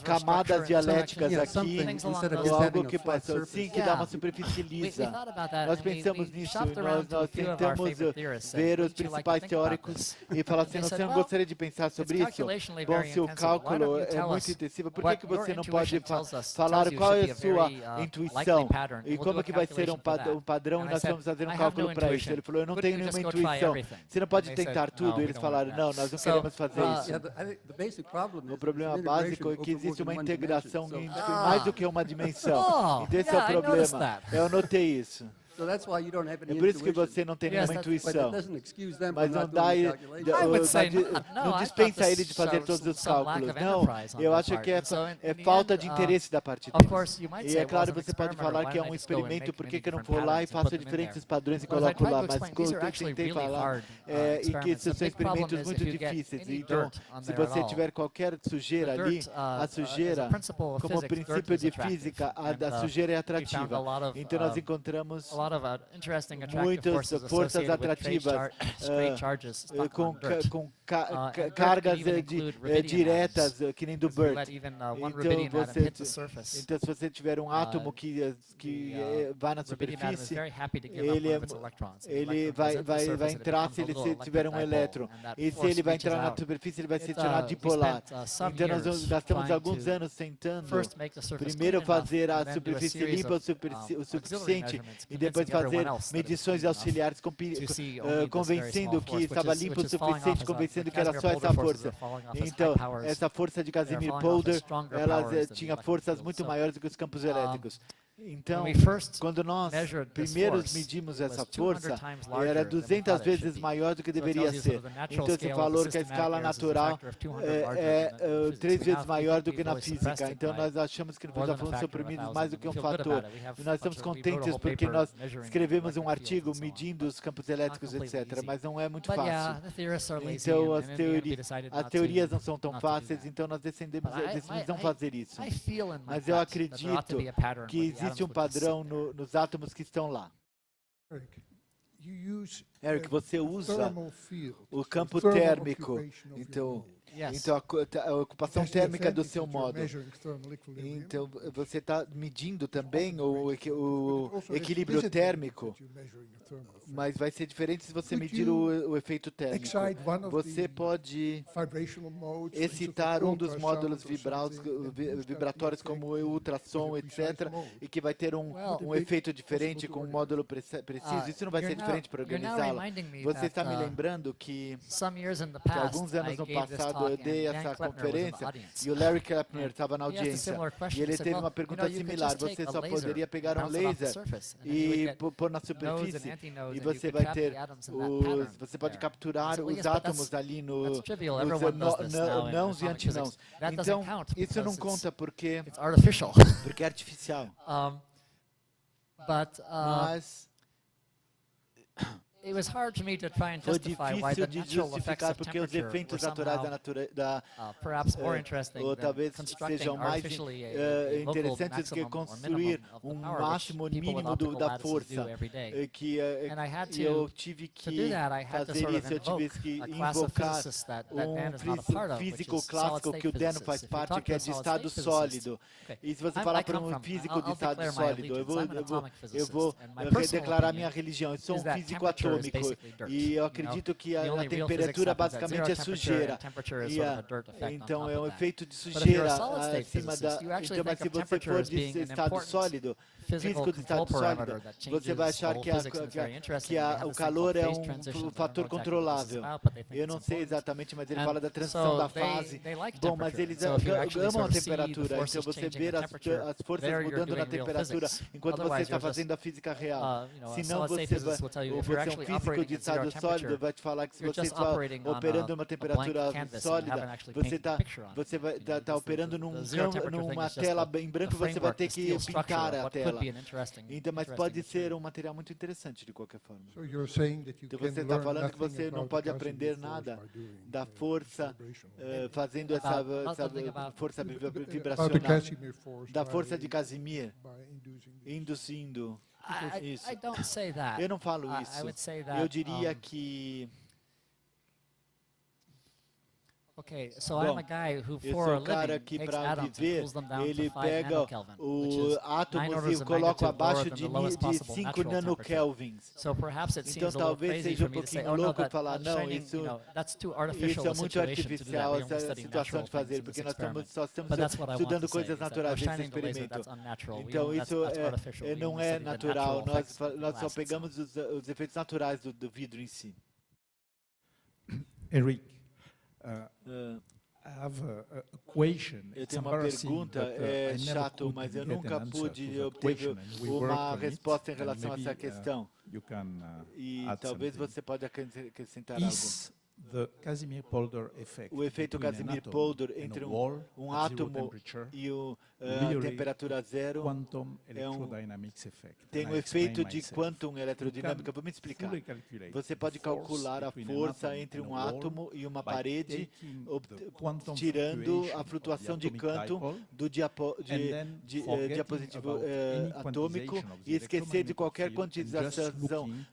Speaker 2: camadas dialéticas aqui, ou algo que passou assim, que dá uma superfície lisa. Nós pensamos nisso, nós tentamos ver os principais teóricos e falar assim, você não gostaria de pensar sobre isso? Bom, se o cálculo é muito intensivo, por que você não pode falar qual é a sua intuição? E como que vai ser um padrão e nós vamos fazer um cálculo para isso? Ele falou, eu não tenho nenhuma intuição. Você não pode tentar tudo. E eles falaram, não, nós não queremos fazer isso. O problema básico é que existe uma integração em mais do que uma dimensão. Então esse é o problema. Eu notei isso. É por isso que você não tem nenhuma intuição. Mas não dispensa ele de fazer todos os cálculos. Não, eu acho que é falta de interesse da parte deles. E é claro, você pode falar que é um experimento, por que eu não vou lá e faço diferentes padrões e coloco lá? Mas o que eu tentei falar é que esses são experimentos muito difíceis. Então, se você tiver qualquer sujeira ali, a sujeira, como princípio de física, a sujeira é atrativa. Então, nós encontramos muitas forças atrativas com cargas diretas, que nem do BERT. Então, se você tiver um átomo que vai na superfície, ele vai entrar se ele tiver um elétron. E se ele vai entrar na superfície, ele vai se tornar dipolar. Então, nós gastamos alguns anos tentando primeiro fazer a superfície limpa o suficiente e depois fazer medições auxiliares convencendo que estava limpo o suficiente, convencendo que era só essa força. Então, essa força de Casimir-Polder, ela tinha forças muito maiores do que os campos elétricos. Então, quando nós primeiro medimos essa força, era 200 vezes maior do que deveria ser. Então, esse valor que a escala natural é 3 vezes maior do que na física. Então, nós achamos que não estamos falando sobre oprimidos mais do que um fator. E nós estamos contentes porque nós escrevemos um artigo medindo os campos elétricos, etc. Mas não é muito fácil. Então, as teorias não são tão fáceis, então nós decidimos não fazer isso. Mas eu acredito que existe um padrão nos átomos que estão lá. Eric, você usa o campo térmico, então a ocupação térmica do seu módulo. Então, você está medindo também o equilíbrio térmico, mas vai ser diferente se você medir o efeito térmico. Você pode excitar um dos módulos vibratórios, como o ultrassom, etc., e que vai ter um efeito diferente com um módulo preciso. Isso não vai ser diferente para organizá-lo. Você está me lembrando que alguns anos no passado eu dei essa conferência e o Larry Kleppner estava na audiência e ele teve uma pergunta similar. Você só poderia pegar um laser e pôr na superfície e você vai ter você pode capturar os átomos ali nos nãos e antinãos. Então, isso não conta porque é artificial.
Speaker 3: Mas foi difícil de justificar porque os efeitos naturais ou talvez sejam mais interessantes que construir um máximo mínimo da força. Que eu tive que fazer isso, eu tive que invocar um físico clássico que o Dan faz parte, que é de estado sólido. E se você falar para um físico de estado sólido, eu vou redeclarar minha religião, eu sou um físico atômico. E eu acredito que a temperatura basicamente é sujeira. Então é um efeito de sujeira acima da... Então, mas se você for de estado sólido, físico de estado sólido, você vai achar que o calor é um fator controlável. Eu não sei exatamente, mas ele fala da transição da fase. Bom, mas eles amam a temperatura, então você vê as forças mudando na temperatura enquanto você está fazendo a física real. Senão você é um físico de estado sólido, vai te falar que se você está operando uma temperatura sólida, você está operando numa tela em branco, você vai ter que pintar a tela. Então, mas pode ser um material muito interessante de qualquer forma. Então você está falando que você não pode aprender nada da força fazendo essa força vibracional, da força de Casimir, induzindo. Isso. Eu não falo isso. Eu diria que... Eu sou um cara que, para viver,
Speaker 2: ele pega os átomos e coloca abaixo de 5 nanokelvins. Então, talvez seja um pouquinho louco falar, não, isso é muito artificial, essa situação de fazer, porque nós só estamos estudando coisas naturais nesse experimento. Então, isso não é natural, nós só pegamos os efeitos naturais do vidro em si.
Speaker 5: Eric. Eu
Speaker 2: tenho uma pergunta, é chato, mas eu nunca pude obter uma resposta em relação a essa questão. E talvez você pode acrescentar algo. O efeito Casimir-Polder entre um átomo e a temperatura zero tem um efeito de quantum eletrodinâmica. Vou me explicar. Você pode calcular a força entre um átomo e uma parede, tirando a flutuação de quantum do diapositivo atômico e esquecer de qualquer quantização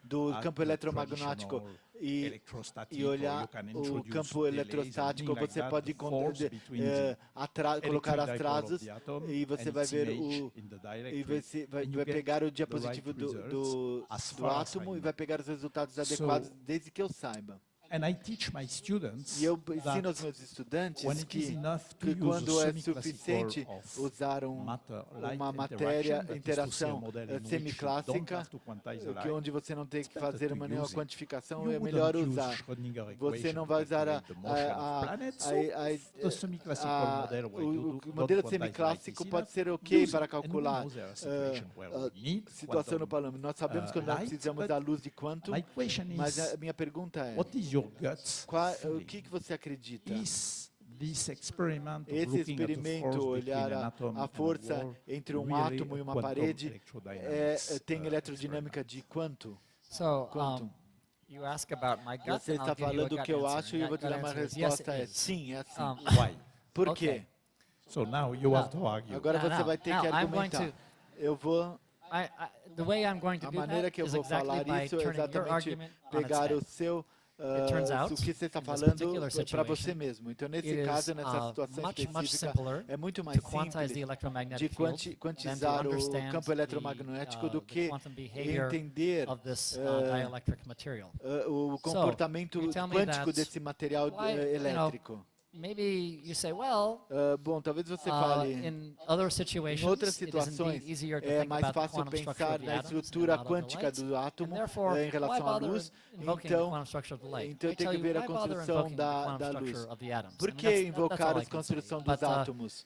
Speaker 2: do campo eletromagnético. E olhar o campo eletrostático, você pode colocar atrasos e você vai ver você vai pegar o diapositivo do átomo e vai pegar os resultados adequados, desde que eu saiba. E eu ensino aos meus estudantes que quando é suficiente usar uma matéria, interação semiclássica, onde você não tem que fazer nenhuma quantificação, é melhor usar. Você não vai usar o modelo semiclássico pode ser ok para calcular situação no parâmetro. Nós sabemos que nós precisamos da luz de quantum, mas a minha pergunta é, o que você acredita? Esse experimento, olhar a força entre um átomo e uma parede, tem elerodinâmica de quanto? Você está falando o que eu acho e eu vou te dar uma resposta, sim, é assim. Por quê? Agora você vai ter que argumentar. Eu vou... A maneira que eu vou falar isso é exatamente pegar o seu... o que você está falando para você mesmo. Então, nesse caso, nessa situação específica, é muito mais simples de quantizar o campo eletromagnético do que entender o comportamento quântico desse material elétrico. Bom, talvez você fale, em outras situações, é mais fácil pensar na estrutura quântica do átomo em relação à luz, então tem que ver a construção da luz. Por que invocar a construção dos átomos?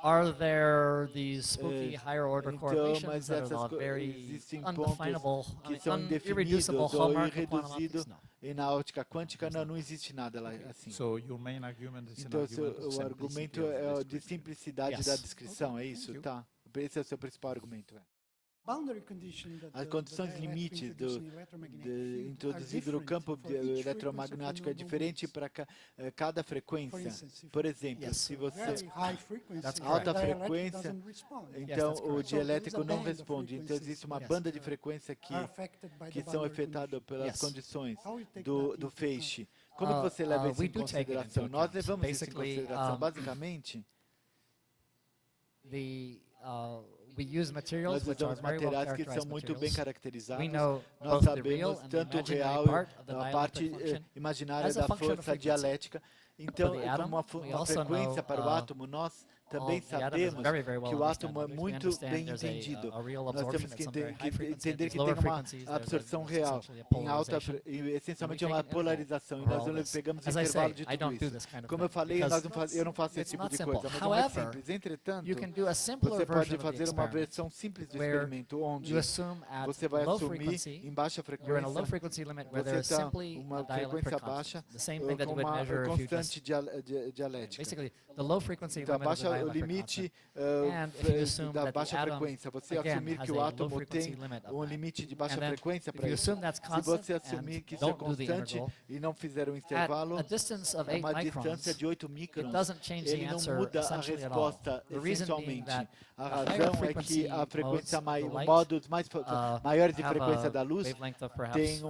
Speaker 3: Are there these spooky higher order correlations that are very undefinable,
Speaker 2: que são indefinidos ou irreduzidos? E na ótica quântica não existe nada lá assim. Então o argumento é de simplicidade da descrição, é isso, tá? Esse é o seu principal argumento. As condições limites introduzidas no campo eletromagnético é diferente para cada frequência. Por exemplo, se você alta frequência, então o dielétrico não responde. Então existe uma banda de frequência que são afetadas pelas condições do feixe. Como que você leva isso em consideração? Nós levamos isso em consideração, basicamente. Nós usamos materiais que são muito bem caracterizados. Nós sabemos tanto o real e a parte imaginária da força dialética. Então, como uma frequência para o átomo, nós também sabemos que o átomo é muito bem entendido. Nós temos que entender que tem uma absorção real, essencialmente é uma polarização, e nós pegamos o intervalo de tudo isso. Como eu falei, eu não faço esse tipo de coisa, mas não é simples. Entretanto, você pode fazer uma versão simples do experimento, onde você vai assumir em baixa frequência, você está uma frequência baixa com uma constante dialética. Então, baixa o limite da baixa frequência. Você assumir que o átomo tem um limite de baixa frequência para isso. Se você assumir que isso é constante e não fizer um intervalo, é uma distância de 8 microns, ele não muda a resposta essencialmente. A razão é que a frequência modos maiores de frequência da luz tem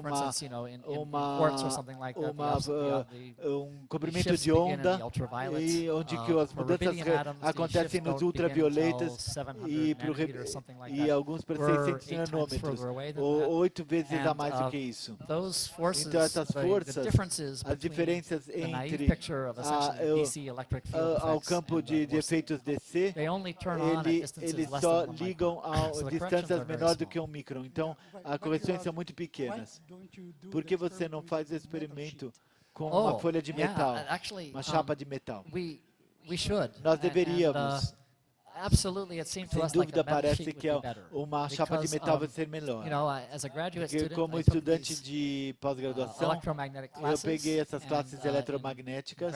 Speaker 2: um comprimento de onda e onde que as mudanças acontecem nos ultravioletas e alguns por 600 nanômetros, ou 8 vezes a mais do que isso. Então essas forças, as diferenças entre ao campo de efeitos DC, eles só ligam a distâncias menores do que 1 micron. Então, as correções são muito pequenas. Por que você não faz o experimento com uma folha de metal, uma chapa de metal? Nós deveríamos. Sem dúvida, parece que uma chapa de metal vai ser melhor. Porque como estudante de pós-graduação, eu peguei essas classes eletromagnéticas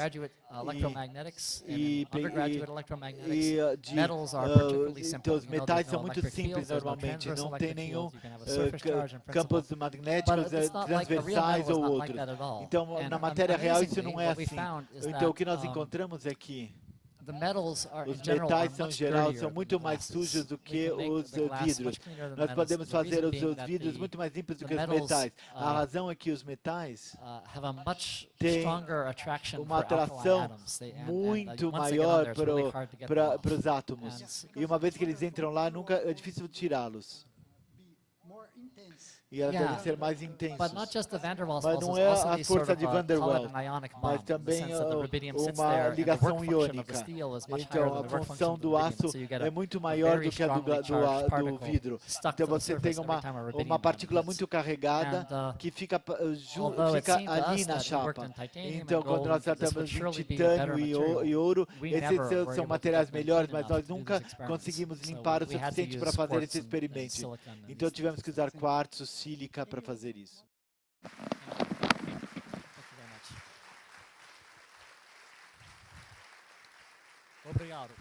Speaker 2: então os metais são muito simples normalmente, não tem nenhum campos magnéticos transversais ou outros. Então, na matéria real isso não é assim. Então, o que nós encontramos é que os metais, em geral, são muito mais sujos do que os vidros. Nós podemos fazer os vidros muito mais limpos do que os metais. A razão é que os metais têm uma atração muito maior para os átomos. E uma vez que eles entram lá, é difícil tirá-los. e elas devem ser mais intensas.
Speaker 3: Mas
Speaker 2: não é a força de Van der Waals, mas também uma ligação iônica. Então, a função do aço é muito maior do que a do vidro. Então, você tem uma partícula muito carregada que fica ali na chapa. Então, quando nós tratamos de titânio e ouro, esses são materiais melhores, mas nós nunca conseguimos limpar o suficiente para fazer esse experimento. Então, tivemos que usar quartzo, sílica para fazer isso.
Speaker 3: Obrigado.